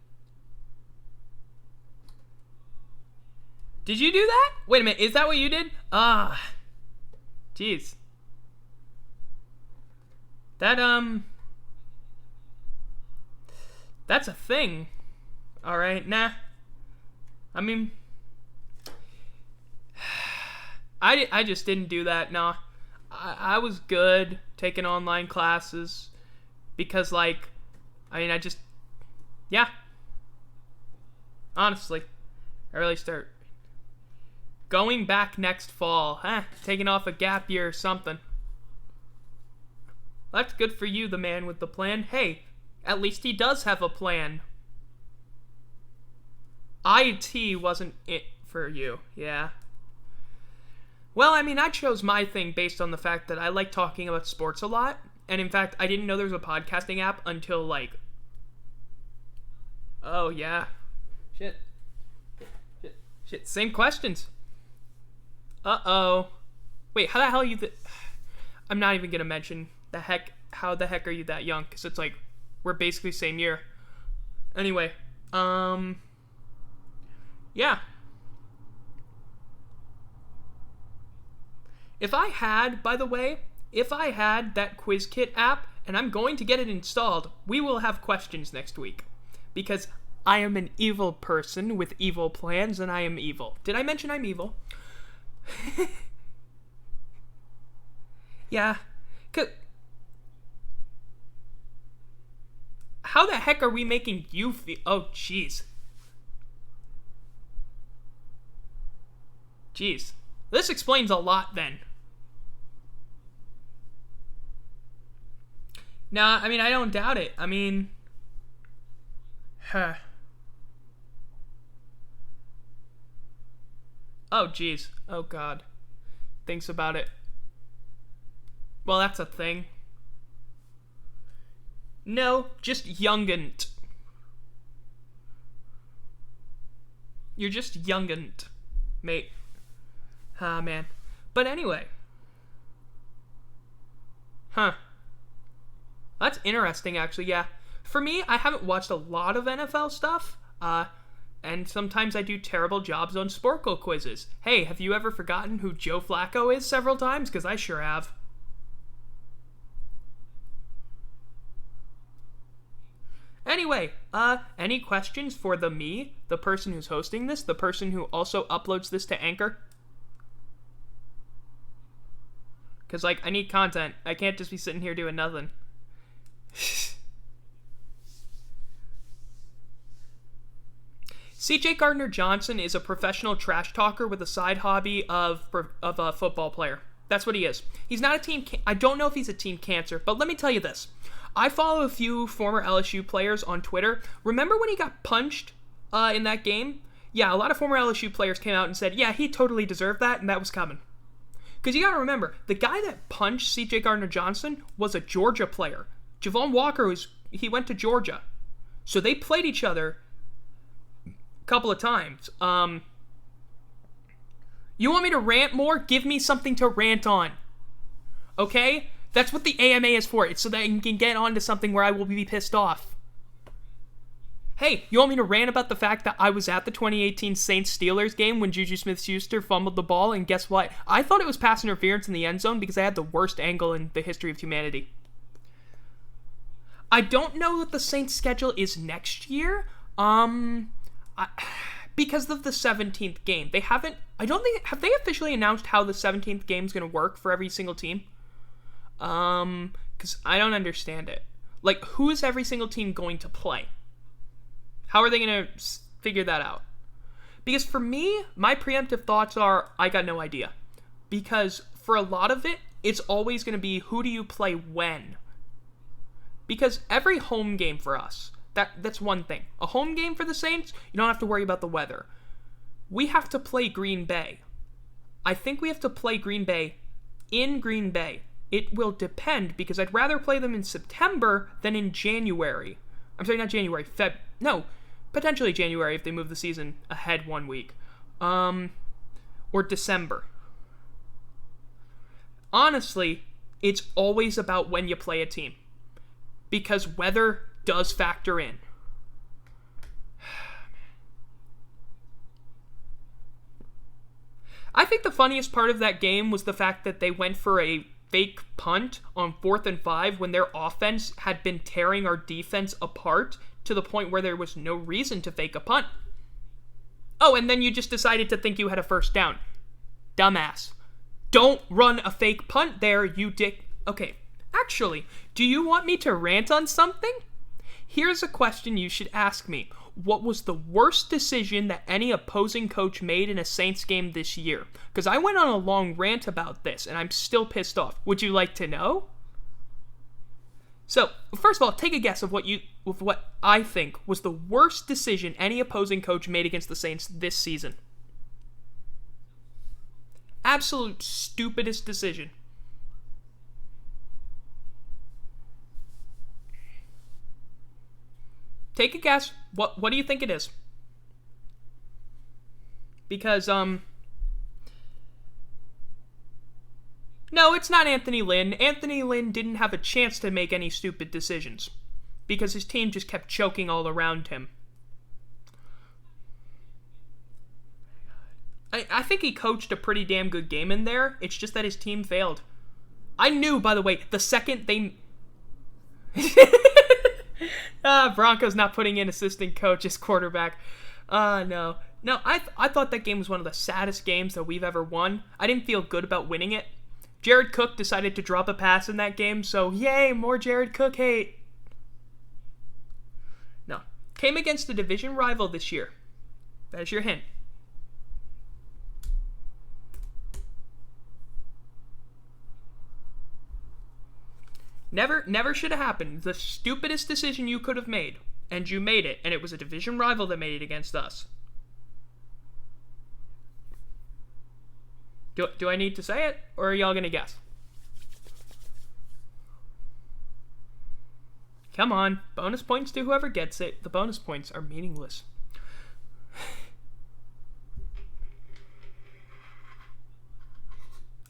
Did you do that? Wait a minute, is that what you did? Jeez. That's a thing. Alright, nah. I mean... I just didn't do that, nah. I was good taking online classes because, like, I mean, yeah. Honestly, I really start going back next fall. Taking off a gap year or something. That's good for you, the man with the plan. Hey, at least he does have a plan. IT wasn't it for you, yeah. Well, I mean, I chose my thing based on the fact that I like talking about sports a lot. And in fact, I didn't know there was a podcasting app until, like... Oh, yeah. Shit. Same questions. Uh-oh. Wait, how the hell are you... I'm not even gonna mention how the heck are you that young? Because it's like, we're basically same year. Anyway, yeah. If I had that QuizKit app, and I'm going to get it installed, we will have questions next week. Because I am an evil person with evil plans, and I am evil. Did I mention I'm evil? Yeah. How the heck are we making you feel? Oh, jeez. Jeez. This explains a lot, then. Nah, I mean, I don't doubt it. I mean... Oh, jeez. Oh, God. Thinks about it. Well, that's a thing. No, just young'unt. You're just young'unt, mate. Ah, man. But anyway. Huh. That's interesting, actually, yeah. For me, I haven't watched a lot of NFL stuff, and sometimes I do terrible jobs on Sporkle quizzes. Hey, have you ever forgotten who Joe Flacco is several times? Because I sure have. Anyway, any questions for the person who's hosting this, the person who also uploads this to Anchor? Because, like, I need content. I can't just be sitting here doing nothing. CJ Gardner-Johnson is a professional trash talker with a side hobby of a football player. That's what he is. He's not a team... I don't know if he's a team cancer, but let me tell you this. I follow a few former LSU players on Twitter. Remember when he got punched in that game? Yeah, a lot of former LSU players came out and said, yeah, he totally deserved that, and that was coming. Because you got to remember, the guy that punched CJ Gardner-Johnson was a Georgia player. Javon Walker, he went to Georgia. So they played each other a couple of times. You want me to rant more? Give me something to rant on. Okay? That's what the AMA is for. It's so that I can get on to something where I will be pissed off. Hey, you want me to rant about the fact that I was at the 2018 Saints-Steelers game when Juju Smith-Schuster fumbled the ball, and guess what? I thought it was pass interference in the end zone because I had the worst angle in the history of humanity. I don't know what the Saints' schedule is next year, because of the 17th game. They haven't, have they officially announced how the 17th game is going to work for every single team? Because I don't understand it. Like, who is every single team going to play? How are they going to figure that out? Because for me, my preemptive thoughts are, I got no idea. Because for a lot of it, it's always going to be, who do you play when? Because every home game for us, that's one thing. A home game for the Saints, you don't have to worry about the weather. We have to play Green Bay. I think we have to play Green Bay in Green Bay. It will depend, because I'd rather play them in September than in January. I'm sorry, not January, potentially January if they move the season ahead 1 week. Or December. Honestly, it's always about when you play a team. Because weather does factor in. I think the funniest part of that game was the fact that they went for a fake punt on 4th and 5 when their offense had been tearing our defense apart to the point where there was no reason to fake a punt. Oh, and then you just decided to think you had a first down. Dumbass. Don't run a fake punt there, you dick. Okay, actually, do you want me to rant on something? Here's a question you should ask me. What was the worst decision that any opposing coach made in a Saints game this year? Because I went on a long rant about this, and I'm still pissed off. Would you like to know? So, first of all, take a guess of what I think was the worst decision any opposing coach made against the Saints this season. Absolute stupidest decision. Take a guess. What do you think it is? Because, no, it's not Anthony Lynn. Anthony Lynn didn't have a chance to make any stupid decisions. Because his team just kept choking all around him. I think he coached a pretty damn good game in there. It's just that his team failed. I knew, by the way, the second they... Broncos not putting in assistant coach as quarterback. No. No, I thought that game was one of the saddest games that we've ever won. I didn't feel good about winning it. Jared Cook decided to drop a pass in that game, so yay, more Jared Cook hate. No. Came against a division rival this year. That's your hint. Never should have happened. The stupidest decision you could have made. And you made it. And it was a division rival that made it against us. Do I need to say it? Or are y'all going to guess? Come on. Bonus points to whoever gets it. The bonus points are meaningless.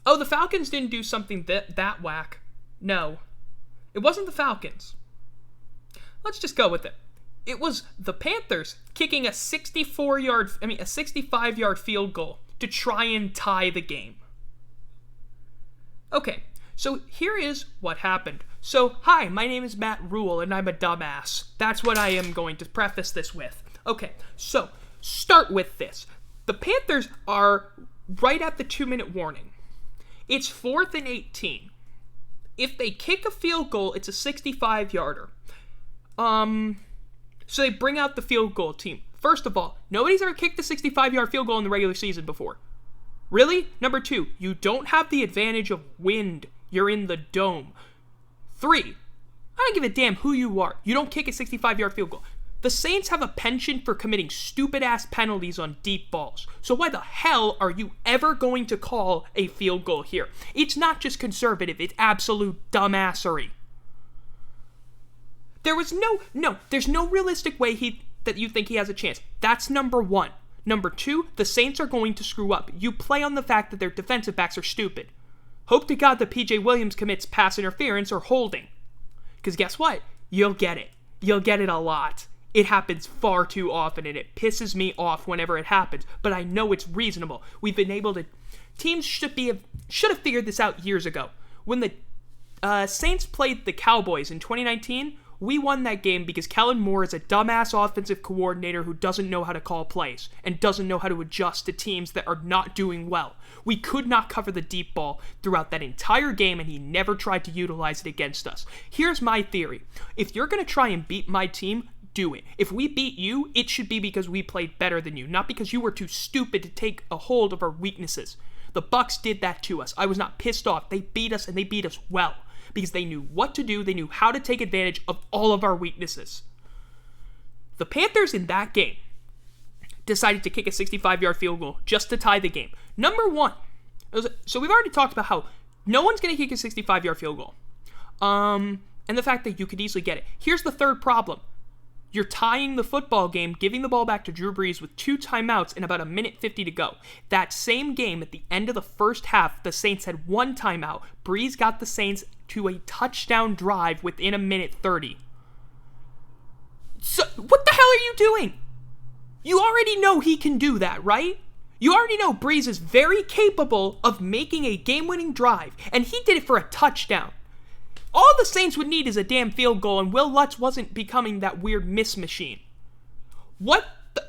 Oh, the Falcons didn't do something that whack. No. It wasn't the Falcons. Let's just go with it. It was the Panthers kicking a 65-yard field goal to try and tie the game. Okay, so here is what happened. So, hi, my name is Matt Rule, and I'm a dumbass. That's what I am going to preface this with. Okay, so, start with this. The Panthers are right at the 2-minute warning. It's 4th and 18. If they kick a field goal, it's a 65-yarder. So they bring out the field goal team. First of all, nobody's ever kicked a 65-yard field goal in the regular season before. Really? Number 2, you don't have the advantage of wind. You're in the dome. 3, I don't give a damn who you are. You don't kick a 65-yard field goal. The Saints have a penchant for committing stupid-ass penalties on deep balls. So why the hell are you ever going to call a field goal here? It's not just conservative, it's absolute dumbassery. There's no realistic way that you think he has a chance. That's number 1. Number 2, the Saints are going to screw up. You play on the fact that their defensive backs are stupid. Hope to God that P.J. Williams commits pass interference or holding. Because guess what? You'll get it. You'll get it a lot. It happens far too often, and it pisses me off whenever it happens. But I know it's reasonable. We've been able to... Teams should have figured this out years ago. When the Saints played the Cowboys in 2019... We won that game because Kellen Moore is a dumbass offensive coordinator who doesn't know how to call plays and doesn't know how to adjust to teams that are not doing well. We could not cover the deep ball throughout that entire game, and he never tried to utilize it against us. Here's my theory. If you're going to try and beat my team, do it. If we beat you, it should be because we played better than you, not because you were too stupid to take a hold of our weaknesses. The Bucs did that to us. I was not pissed off. They beat us, and they beat us well. Because they knew what to do, they knew how to take advantage of all of our weaknesses. The Panthers in that game decided to kick a 65-yard field goal just to tie the game. Number 1, so we've already talked about how no one's going to kick a 65-yard field goal. And the fact that you could easily get it. Here's the third problem. You're tying the football game, giving the ball back to Drew Brees with 2 timeouts and about 1:50 to go. That same game, at the end of the first half, the Saints had 1 timeout. Brees got the Saints to a touchdown drive within 1:30. So, what the hell are you doing? You already know he can do that, right? You already know Brees is very capable of making a game-winning drive, and he did it for a touchdown. All the Saints would need is a damn field goal, and Will Lutz wasn't becoming that weird miss machine. What the...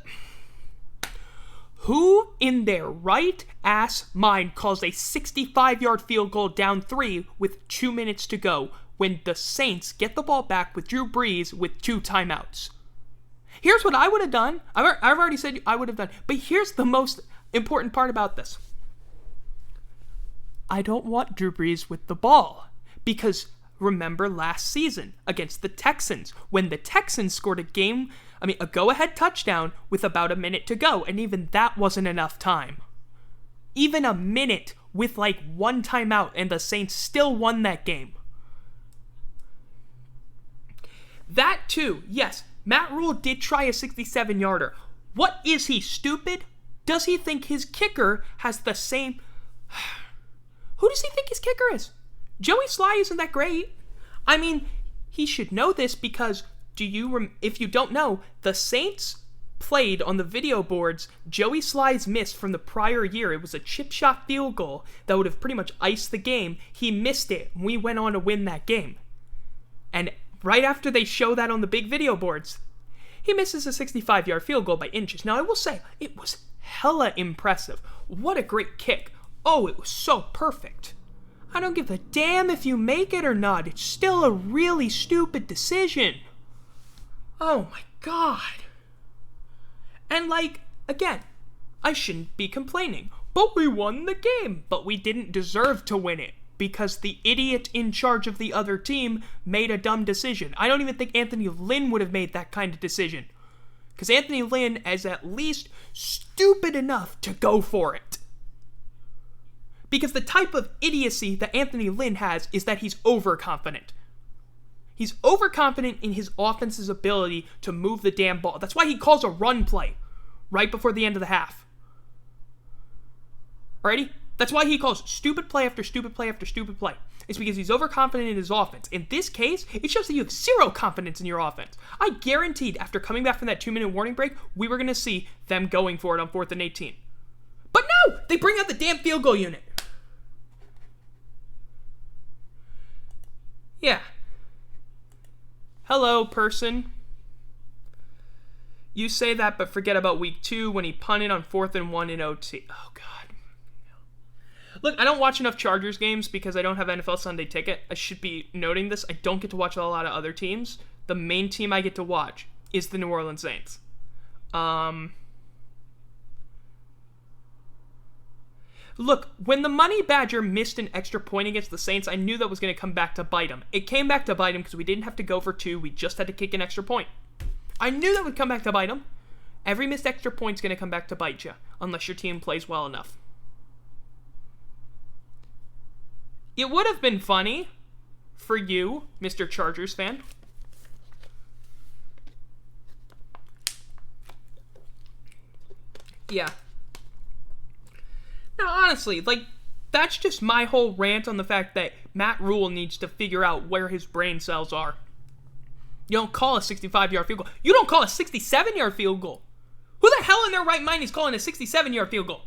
Who in their right ass mind calls a 65-yard field goal down 3 with 2 minutes to go when the Saints get the ball back with Drew Brees with 2 timeouts? Here's what I would have done. I've already said I would have done. But here's the most important part about this. I don't want Drew Brees with the ball because... Remember last season against the Texans when the Texans scored a go-ahead touchdown with about 1 minute to go, and even that wasn't enough time. Even a minute with like 1 timeout, and the Saints still won that game. That too, yes, Matt Rule did try a 67-yarder. What is he, stupid? Does he think his kicker has the same... Who does he think his kicker is? Joey Sly isn't that great. I mean, he should know this because, if you don't know, the Saints played on the video boards Joey Sly's miss from the prior year. It was a chip shot field goal that would have pretty much iced the game. He missed it. We went on to win that game. And right after they show that on the big video boards, he misses a 65-yard field goal by inches. Now, I will say, it was hella impressive. What a great kick. Oh, it was so perfect. I don't give a damn if you make it or not. It's still a really stupid decision. Oh my God. And again, I shouldn't be complaining. But we won the game. But we didn't deserve to win it. Because the idiot in charge of the other team made a dumb decision. I don't even think Anthony Lynn would have made that kind of decision. Because Anthony Lynn is at least stupid enough to go for it. Because the type of idiocy that Anthony Lynn has is that he's overconfident. He's overconfident in his offense's ability to move the damn ball. That's why he calls a run play right before the end of the half. Alrighty? That's why he calls stupid play after stupid play after stupid play. It's because he's overconfident in his offense. In this case, it shows that you have zero confidence in your offense. I guaranteed after coming back from that 2-minute warning break, we were going to see them going for it on 4th and 18. But no! They bring out the damn field goal unit. Yeah. Hello, person. You say that, but forget about week 2 when he punted on 4th and 1 in OT. Oh, God. Look, I don't watch enough Chargers games because I don't have NFL Sunday Ticket. I should be noting this. I don't get to watch a lot of other teams. The main team I get to watch is the New Orleans Saints. Look, when the Money Badger missed an extra point against the Saints, I knew that was going to come back to bite him. It came back to bite him because we didn't have to go for 2. We just had to kick an extra point. I knew that would come back to bite him. Every missed extra point's going to come back to bite you, unless your team plays well enough. It would have been funny for you, Mr. Chargers fan. Yeah. Now, honestly, like, that's just my whole rant on the fact that Matt Rule needs to figure out where his brain cells are. You don't call a 65-yard field goal. You don't call a 67-yard field goal. Who the hell in their right mind is calling a 67-yard field goal?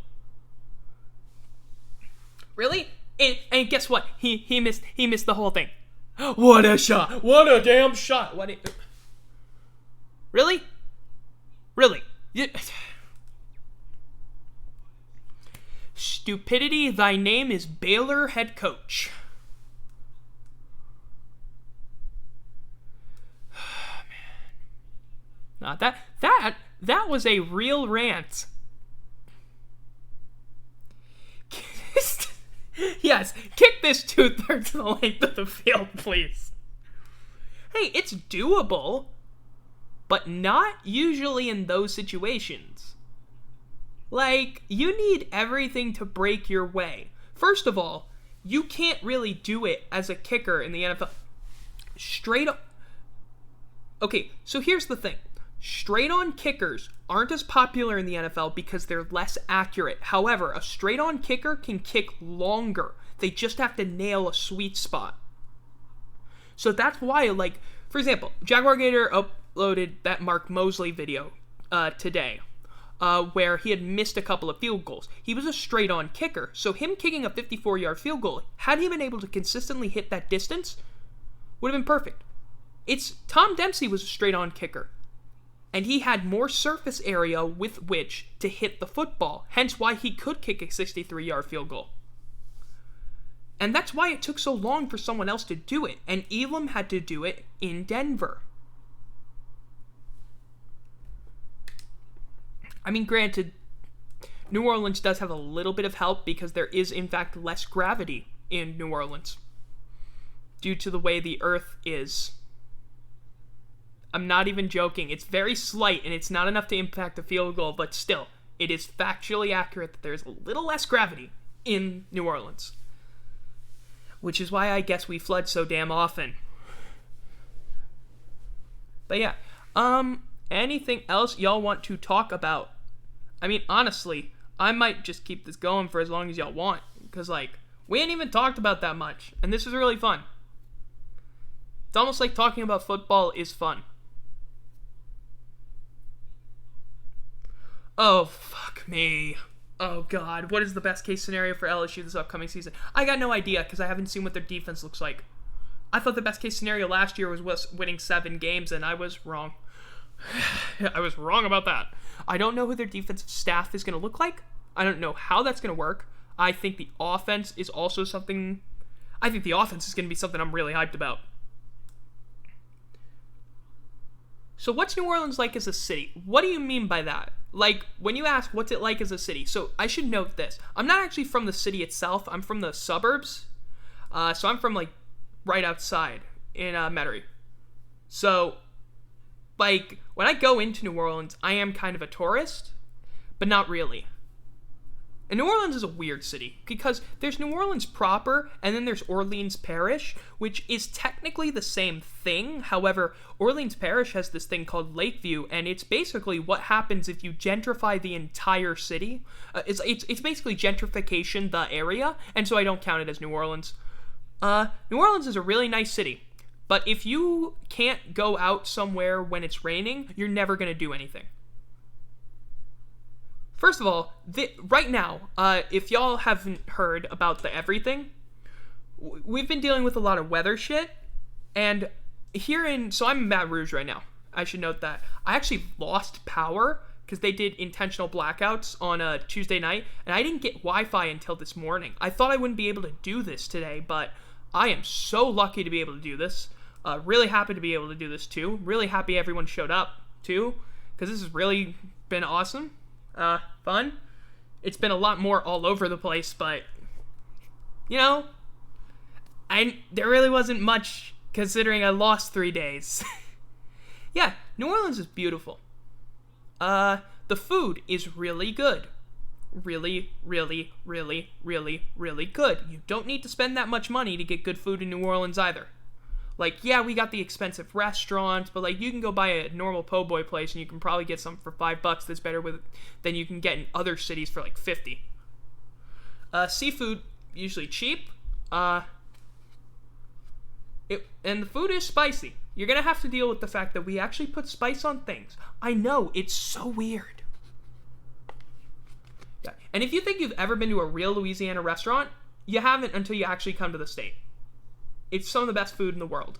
Really? And guess what? He missed the whole thing. What a shot! What a damn shot! Really? Really? Stupidity, thy name is Baylor head coach. Man. That was a real rant. Yes, kick this 2/3 the length of the field, please. Hey, it's doable, but not usually in those situations. Like, you need everything to break your way. First of all, you can't really do it as a kicker in the NFL. Straight up. Okay, so here's the thing. Straight-on kickers aren't as popular in the NFL because they're less accurate. However, a straight-on kicker can kick longer. They just have to nail a sweet spot. So that's why, like, for example, Jaguar Gator uploaded that Mark Mosley video today, where he had missed a couple of field goals. He was a straight-on kicker, so him kicking a 54-yard field goal, had he been able to consistently hit that distance, would have been perfect. Tom Dempsey was a straight-on kicker, and he had more surface area with which to hit the football, hence why he could kick a 63-yard field goal. And that's why it took so long for someone else to do it, and Elam had to do it in Denver. I mean, granted, New Orleans does have a little bit of help because there is, in fact, less gravity in New Orleans due to the way the earth is. I'm not even joking. It's very slight, and it's not enough to impact a field goal, but still, it is factually accurate that there's a little less gravity in New Orleans. Which is why I guess we flood so damn often. But yeah, anything else y'all want to talk about? I mean, honestly, I might just keep this going for as long as y'all want, because, like, we ain't even talked about that much, and this is really fun. It's almost like talking about football is fun. Oh, fuck me. Oh, God. What is the best case scenario for LSU this upcoming season? I got no idea, because I haven't seen what their defense looks like. I thought the best case scenario last year was winning 7 games, and I was wrong. I was wrong about that. I don't know who their defensive staff is going to look like. I don't know how that's going to work. I think the offense is also something... I think the offense is going to be something I'm really hyped about. So what's New Orleans like as a city? What do you mean by that? Like, when you ask what's it like as a city, so I should note this. I'm not actually from the city itself. I'm from the suburbs. So I'm from, like, right outside in Metairie. So, like, when I go into New Orleans, I am kind of a tourist, but not really. And New Orleans is a weird city, because there's New Orleans proper, and then there's Orleans Parish, which is technically the same thing. However, Orleans Parish has this thing called Lakeview, and it's basically what happens if you gentrify the entire city. It's basically gentrification, the area, and so I don't count it as New Orleans. New Orleans is a really nice city, but if you can't go out somewhere when it's raining, you're never going to do anything. First of all, right now, if y'all haven't heard about the everything, we've been dealing with a lot of weather shit, and so I'm in Baton Rouge right now. I should note that. I actually lost power because they did intentional blackouts on a Tuesday night, and I didn't get Wi-Fi until this morning. I thought I wouldn't be able to do this today, but I am so lucky to be able to do this. Really happy to be able to do this too. Really happy everyone showed up too, because this has really been awesome. Fun. It's been a lot more all over the place, but, you know, there really wasn't much considering I lost 3 days. Yeah, New Orleans is beautiful. The food is really good. Really, really, really, really, really good. You don't need to spend that much money to get good food in New Orleans either. Like, yeah, we got the expensive restaurants, but like you can go buy a normal po' boy place and you can probably get something for $5 that's better than you can get in other cities for like 50. Seafood usually cheap. And the food is spicy. You're gonna have to deal with the fact that we actually put spice on things. I know, it's so weird. Yeah. And if you think you've ever been to a real Louisiana restaurant, you haven't until you actually come to the state. It's some of the best food in the world.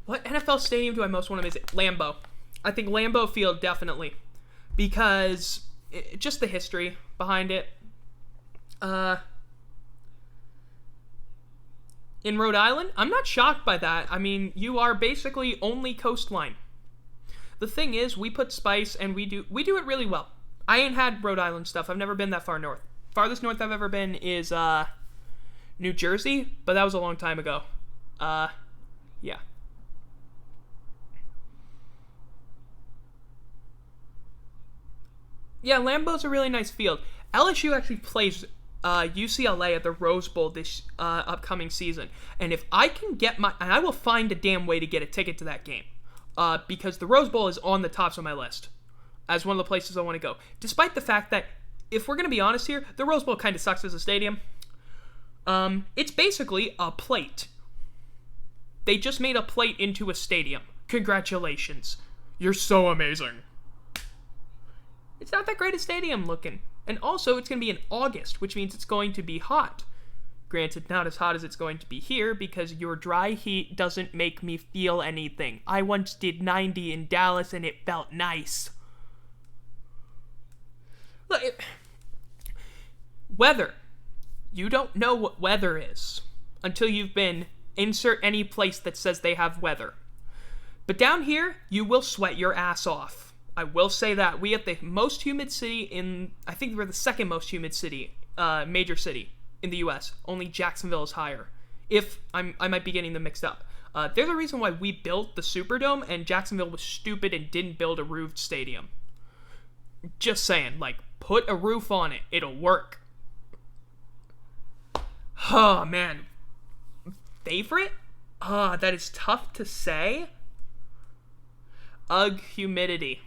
What NFL stadium do I most want to visit? Lambeau. I think Lambeau Field, definitely. Because just the history behind it. In Rhode Island, I'm not shocked by that. I mean, you are basically only coastline. The thing is, we put spice and we do it really well. I ain't had Rhode Island stuff. I've never been that far north. Farthest north I've ever been is New Jersey, but that was a long time ago. Yeah. Yeah, Lambeau's a really nice field. LSU actually plays UCLA at the Rose Bowl this upcoming season. And if I can get and I will find a damn way to get a ticket to that game. Because the Rose Bowl is on the tops of my list as one of the places I want to go. Despite the fact that, if we're going to be honest here, the Rose Bowl kind of sucks as a stadium. It's basically a plate. They just made a plate into a stadium. Congratulations. You're so amazing. It's not that great a stadium looking. And also, it's going to be in August, which means it's going to be hot. Granted, not as hot as it's going to be here, because your dry heat doesn't make me feel anything. I once did 90 in Dallas, and it felt nice. Look, weather. You don't know what weather is until you've been insert any place that says they have weather. But down here, you will sweat your ass off. I will say that. We have the most humid city I think we're the second most humid city, major city in the U.S. Only Jacksonville is higher. I might be getting them mixed up. There's a reason why we built the Superdome and Jacksonville was stupid and didn't build a roofed stadium. Just saying, like, put a roof on it. It'll work. Oh, man. Favorite? That is tough to say. Ugh, humidity.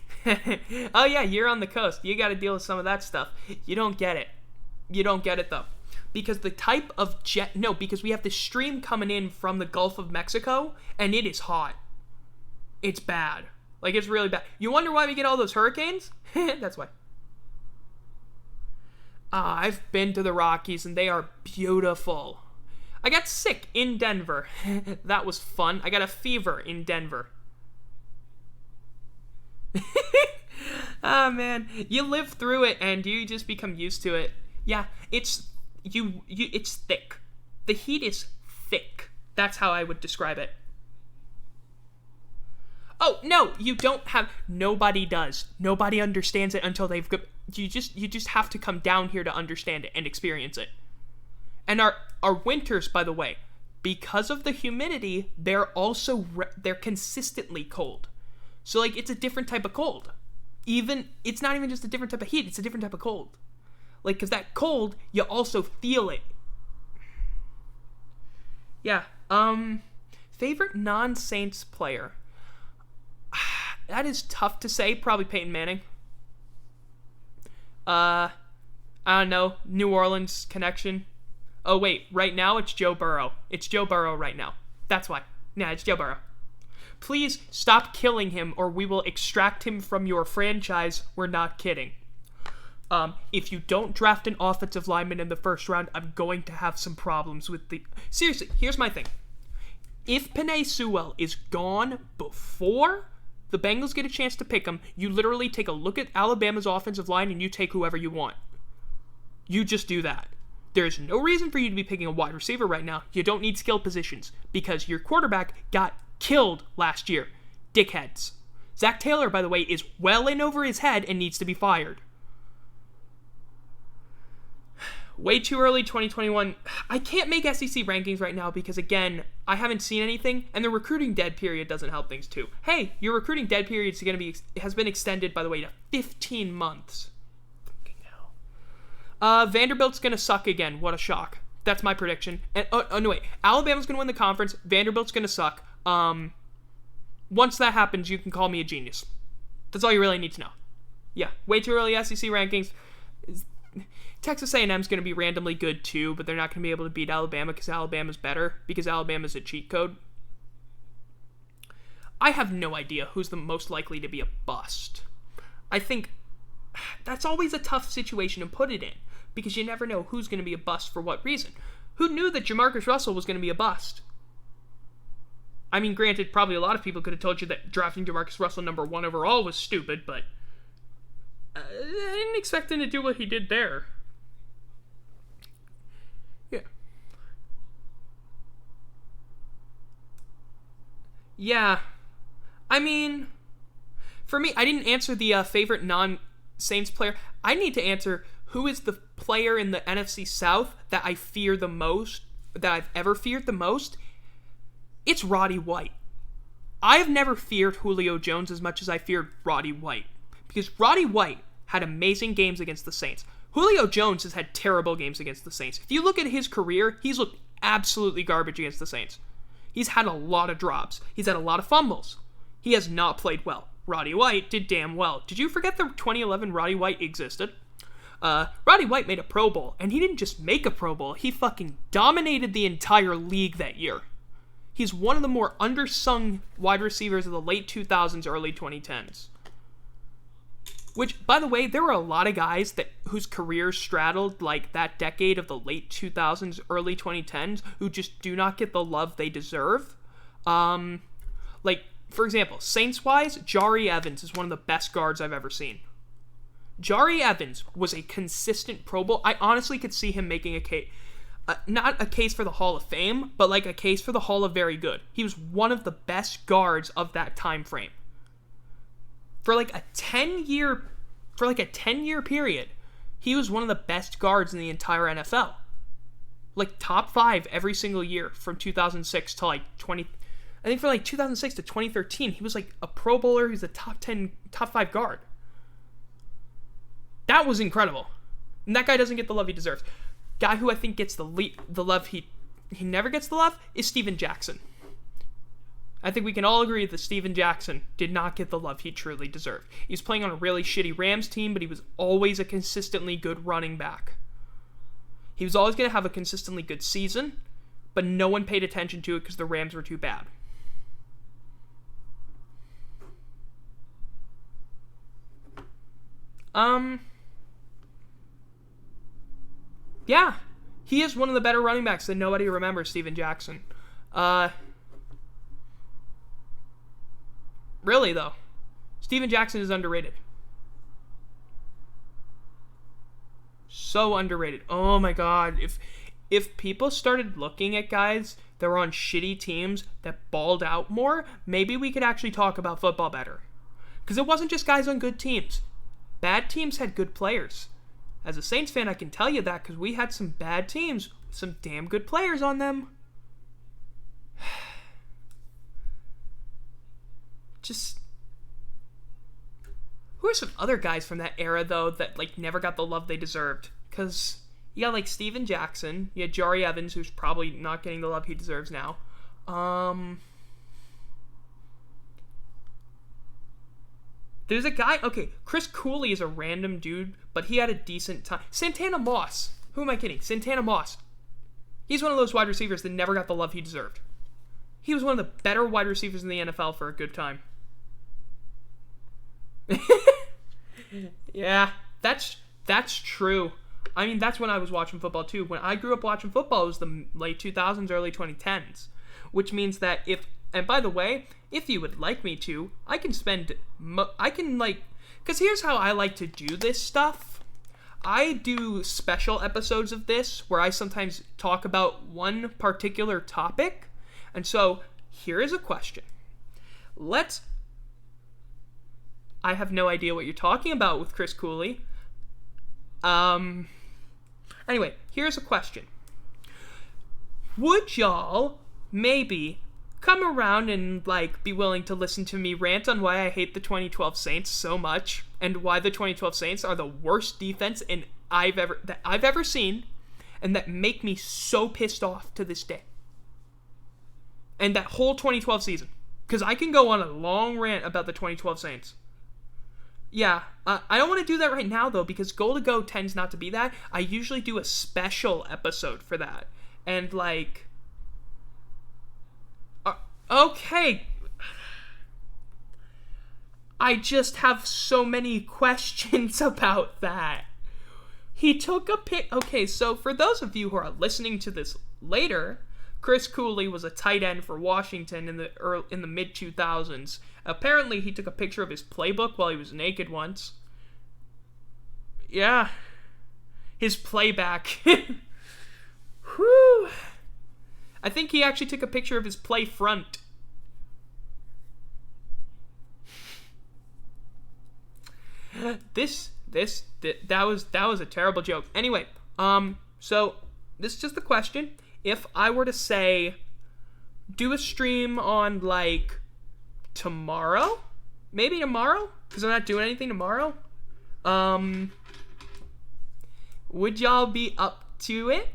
Oh, yeah, you're on the coast. You got to deal with some of that stuff. You don't get it. You don't get it, though. Because the type of because we have this stream coming in from the Gulf of Mexico, and it is hot. It's bad. Like, it's really bad. You wonder why we get all those hurricanes? That's why. I've been to the Rockies, and they are beautiful. I got sick in Denver. That was fun. I got a fever in Denver. Man. You live through it, and you just become used to it. Yeah, it's thick. The heat is thick. That's how I would describe it. Oh, no, you don't have... Nobody does. Nobody understands it until they've... You just have to come down here to understand it and experience it. And our winters, by the way, because of the humidity, they're consistently cold. So, like, it's a different type of cold. It's not even just a different type of heat, it's a different type of cold. Like, because that cold, you also feel it. Yeah, favorite non-Saints player? That is tough to say. Probably Peyton Manning. I don't know. New Orleans connection. Oh, wait. Right now, it's Joe Burrow. It's Joe Burrow right now. That's why. Yeah, it's Joe Burrow. Please stop killing him or we will extract him from your franchise. We're not kidding. If you don't draft an offensive lineman in the first round, I'm going to have some problems with Seriously, here's my thing. If Penei Sewell is gone before the Bengals get a chance to pick him, you literally take a look at Alabama's offensive line and you take whoever you want. You just do that. There's no reason for you to be picking a wide receiver right now. You don't need skill positions because your quarterback got killed last year. Dickheads. Zach Taylor, by the way, is well in over his head and needs to be fired. Way too early, 2021. I can't make SEC rankings right now because, again, I haven't seen anything, and the recruiting dead period doesn't help things, too. Hey, your recruiting dead period has been extended, by the way, to 15 months. Fucking Vanderbilt's going to suck again. What a shock. That's my prediction. And no wait. Alabama's going to win the conference. Vanderbilt's going to suck. Once that happens, you can call me a genius. That's all you really need to know. Yeah, way too early SEC rankings. Texas A&M's going to be randomly good too, but they're not going to be able to beat Alabama because Alabama's better, because Alabama's a cheat code. I have no idea who's the most likely to be a bust. I think that's always a tough situation to put it in, because you never know who's going to be a bust for what reason. Who knew that Jamarcus Russell was going to be a bust? I mean, granted, probably a lot of people could have told you that drafting Jamarcus Russell number 1 overall was stupid, but I didn't expect him to do what he did there. Yeah. Yeah. I mean, for me, I didn't answer the favorite non-Saints player. I need to answer who is the player in the NFC South that I fear the most, that I've ever feared the most. It's Roddy White. I have never feared Julio Jones as much as I feared Roddy White, because Roddy White had amazing games against the Saints. Julio Jones has had terrible games against the Saints. If you look at his career, he's looked absolutely garbage against the Saints. He's had a lot of drops. He's had a lot of fumbles. He has not played well. Roddy White did damn well. Did you forget that 2011 Roddy White existed? Roddy White made a Pro Bowl, and he didn't just make a Pro Bowl, he fucking dominated the entire league that year. He's one of the more undersung wide receivers of the late 2000s, early 2010s. Which, by the way, there were a lot of guys whose careers straddled like that decade of the late 2000s, early 2010s, who just do not get the love they deserve. Like, for example, Saints-wise, Jari Evans is one of the best guards I've ever seen. Jari Evans was a consistent Pro Bowl. I honestly could see him making a case, not a case for the Hall of Fame, but like a case for the Hall of Very Good. He was one of the best guards of that time frame. For like a 10-year period, he was one of the best guards in the entire NFL. Like top 5 every single year from 2006 to like 20. I think for like 2006 to 2013, he was like a Pro Bowler. He was a top 5 guard. That was incredible. And that guy doesn't get the love he deserves. Guy who I think gets the love he never gets the love is Steven Jackson. I think we can all agree that Steven Jackson did not get the love he truly deserved. He was playing on a really shitty Rams team, but he was always a consistently good running back. He was always going to have a consistently good season, but no one paid attention to it because the Rams were too bad. Yeah, he is one of the better running backs that nobody remembers, Steven Jackson. Really, though, Steven Jackson is underrated. So underrated. Oh my god, if people started looking at guys that were on shitty teams that balled out more, maybe we could actually talk about football better. Because it wasn't just guys on good teams. Bad teams had good players. As a Saints fan, I can tell you that because we had some bad teams, some damn good players on them. Just, who are some other guys from that era, though, that like never got the love they deserved? Because you got like Steven Jackson, you had Jari Evans, who's probably not getting the love he deserves now. There's a guy, okay, Chris Cooley is a random dude, but he had a decent time. Santana Moss. Who am I kidding? Santana Moss. He's one of those wide receivers that never got the love he deserved. He was one of the better wide receivers in the NFL for a good time. Yeah, that's true. I mean, that's when I was watching football too. When I grew up watching football, it was the late 2000s, early 2010s. Which means that and by the way, if you would like me to, because here's how I like to do this stuff. I do special episodes of this where I sometimes talk about one particular topic. And so, here is a question. I have no idea what you're talking about with Chris Cooley. Anyway, here's a question. Would y'all maybe come around and be willing to listen to me rant on why I hate the 2012 Saints so much and why the 2012 Saints are the worst defense in I've ever seen, and that make me so pissed off to this day. And that whole 2012 season, because I can go on a long rant about the 2012 Saints. Yeah, I don't want to do that right now though, because Goal to Go tends not to be that. I usually do a special episode for that, and like, okay. I just have so many questions about that. He took a pic. Okay, so for those of you who are listening to this later, Chris Cooley was a tight end for Washington in the mid 2000s. Apparently, he took a picture of his playbook while he was naked once. Yeah, his playback. Whew. I think he actually took a picture of his play front. That was a terrible joke. Anyway, so this is just a question. If I were to say, do a stream on like tomorrow, maybe tomorrow, because I'm not doing anything tomorrow. Would y'all be up to it?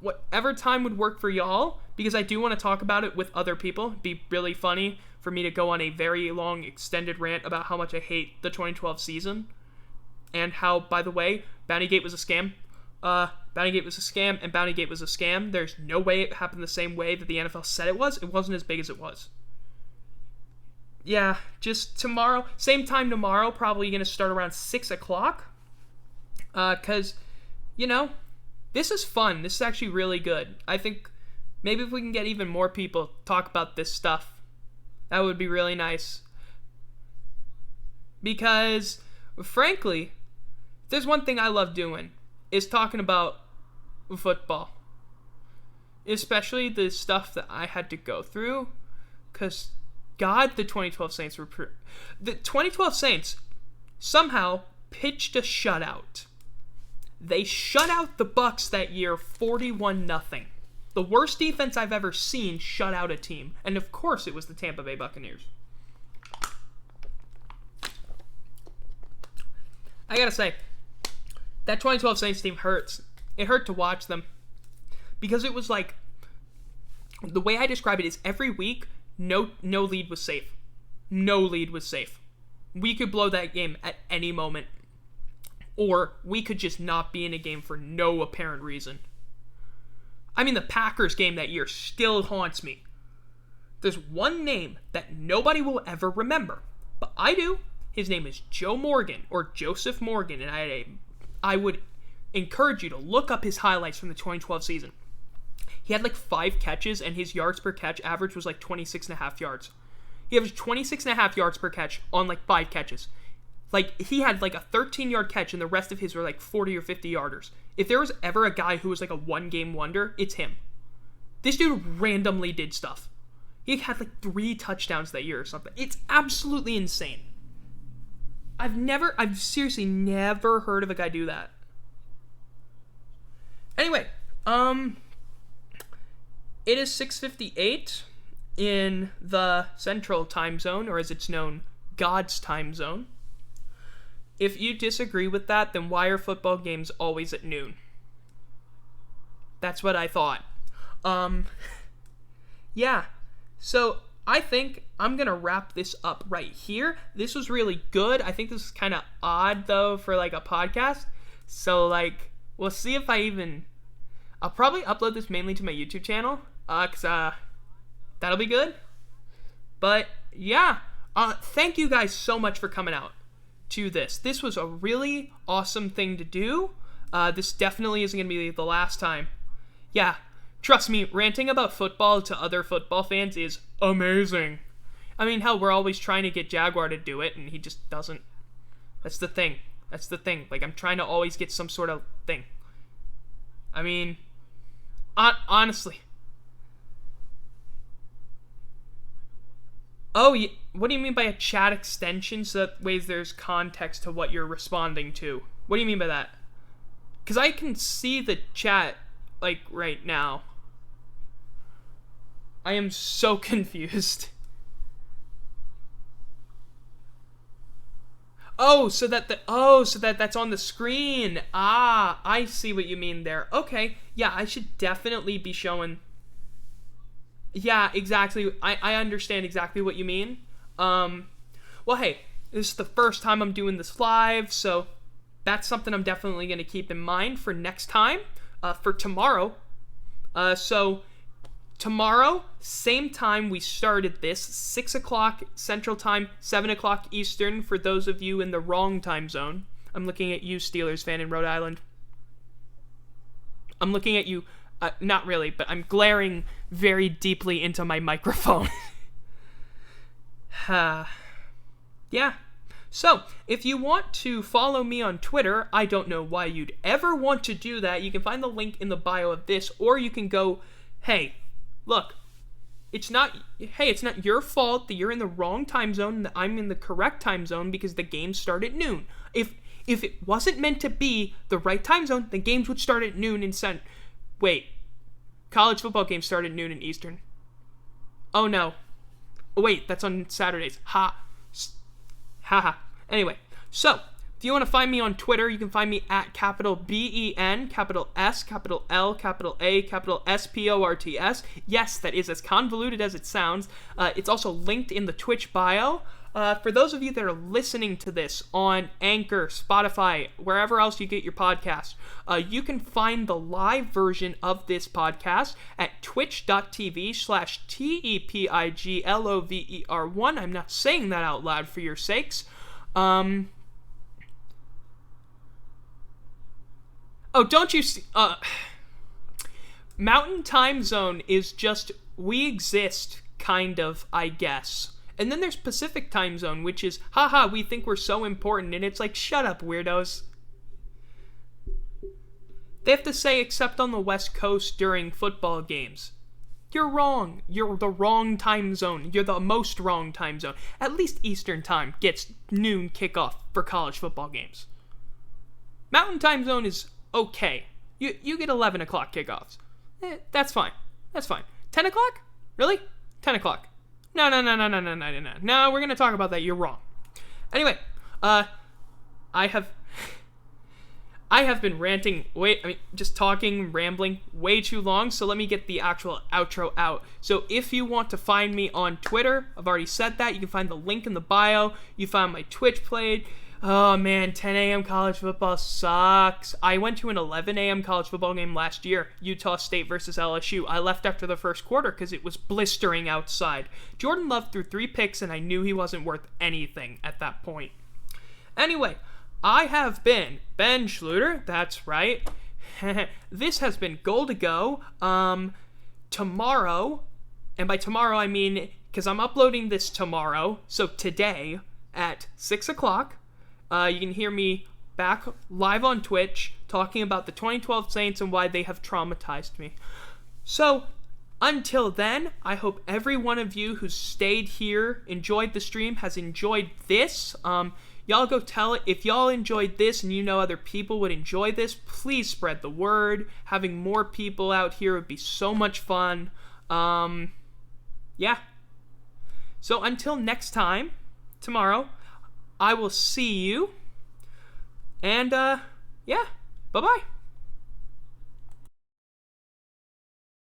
Whatever time would work for y'all, because I do want to talk about it with other people. It'd be really funny for me to go on a very long extended rant about how much I hate the 2012 season, and how, by the way, Bountygate was a scam. Bountygate was a scam, and Bountygate was a scam. There's no way it happened the same way that the NFL said it was. It wasn't as big as it was. Yeah, just tomorrow, same time tomorrow, probably going to start around 6 o'clock. Because, this is fun. This is actually really good. I think maybe if we can get even more people talk about this stuff, that would be really nice. Because, frankly, if there's one thing I love doing, is talking about football. Especially the stuff that I had to go through. Because, God, the 2012 Saints were... The 2012 Saints somehow pitched a shutout. They shut out the Bucs that year 41-0. The worst defense I've ever seen shut out a team. And of course it was the Tampa Bay Buccaneers. I gotta say, that 2012 Saints team hurts. It hurt to watch them. Because it was like, the way I describe it is every week, no lead was safe. No lead was safe. We could blow that game at any moment. Or we could just not be in a game for no apparent reason. I mean, the Packers game that year still haunts me. There's one name that nobody will ever remember, but I do. His name is Joe Morgan, or Joseph Morgan, and I would encourage you to look up his highlights from the 2012 season. He had like 5 catches, and his yards per catch average was like 26.5 yards. He averaged 26.5 yards per catch on like 5 catches. Like, he had like a 13-yard catch, and the rest of his were like 40 or 50 yarders. If there was ever a guy who was like a one-game wonder, it's him. This dude randomly did stuff. He had like 3 touchdowns that year or something. It's absolutely insane. I've seriously never heard of a guy do that. Anyway, it is 6:58 in the Central Time Zone, or as it's known, God's Time Zone. If you disagree with that, then why are football games always at noon? That's what I thought. Yeah. So, I think I'm going to wrap this up right here. This was really good. I think this is kind of odd, though, for, like, a podcast. So, like, we'll see if I'll probably upload this mainly to my YouTube channel. Because, that'll be good. But, yeah. Thank you guys so much for coming out to this. This was a really awesome thing to do. This definitely isn't going to be the last time. Yeah, trust me, ranting about football to other football fans is amazing. I mean, hell, we're always trying to get Jaguar to do it, and he just doesn't. That's the thing. Like, I'm trying to always get some sort of thing. I mean, honestly. Oh, yeah. What do you mean by a chat extension so that way there's context to what you're responding to? What do you mean by that? Because I can see the chat, like, right now. I am so confused. So that's on the screen. Ah, I see what you mean there. Okay, yeah, I should definitely be showing. Yeah, exactly. I understand exactly what you mean. Well, hey, this is the first time I'm doing this live, so that's something I'm definitely going to keep in mind for next time, for tomorrow. So tomorrow, same time we started this, 6 o'clock Central Time, 7 o'clock Eastern, for those of you in the wrong time zone. I'm looking at you, Steelers fan in Rhode Island. I'm looking at you, not really, but I'm glaring very deeply into my microphone. Yeah. So, if you want to follow me on Twitter, I don't know why you'd ever want to do that. You can find the link in the bio of this, or you can go, hey, look, it's not your fault that you're in the wrong time zone and that I'm in the correct time zone because the games start at noon. If it wasn't meant to be the right time zone, the games would start at noon in Wait, college football games start at noon in Eastern. Oh no. Wait, that's on Saturdays. Haha. Anyway, so if you want to find me on Twitter, you can find me at capital BEN, capital S, capital L, capital A, capital SPORTS. Yes, that is as convoluted as it sounds. It's also linked in the Twitch bio. For those of you that are listening to this on Anchor, Spotify, wherever else you get your podcast, you can find the live version of this podcast at twitch.tv/TEPIGLOVER1. I'm not saying that out loud for your sakes. Oh, don't you see? Mountain Time Zone is just, we exist, kind of, I guess. And then there's Pacific Time Zone, which is, haha, we think we're so important, and it's like, shut up, weirdos. They have to say, except on the West Coast during football games. You're wrong. You're the wrong time zone. You're the most wrong time zone. At least Eastern Time gets noon kickoff for college football games. Mountain Time Zone is okay. You get 11 o'clock kickoffs. That's fine. That's fine. 10 o'clock? Really? 10 o'clock. No, we're going to talk about that. You're wrong. Anyway, I have been ranting, just talking, rambling way too long, so let me get the actual outro out. So if you want to find me on Twitter, I've already said that. You can find the link in the bio. You find my Twitch played. Oh man, 10 a.m. college football sucks. I went to an 11 a.m. college football game last year, Utah State versus LSU. I left after the first quarter because it was blistering outside. Jordan Love threw 3 picks and I knew he wasn't worth anything at that point. Anyway, I have been Ben Schluter, that's right. This has been Goal to Go. Tomorrow, and by tomorrow I mean, because I'm uploading this tomorrow, so today at 6 o'clock, you can hear me back live on Twitch talking about the 2012 Saints and why they have traumatized me. So, until then, I hope every one of you who stayed here, enjoyed the stream, has enjoyed this. Y'all go tell it. If y'all enjoyed this and you know other people would enjoy this, please spread the word. Having more people out here would be so much fun. Yeah. So until next time, tomorrow, I will see you. And, yeah. Bye-bye.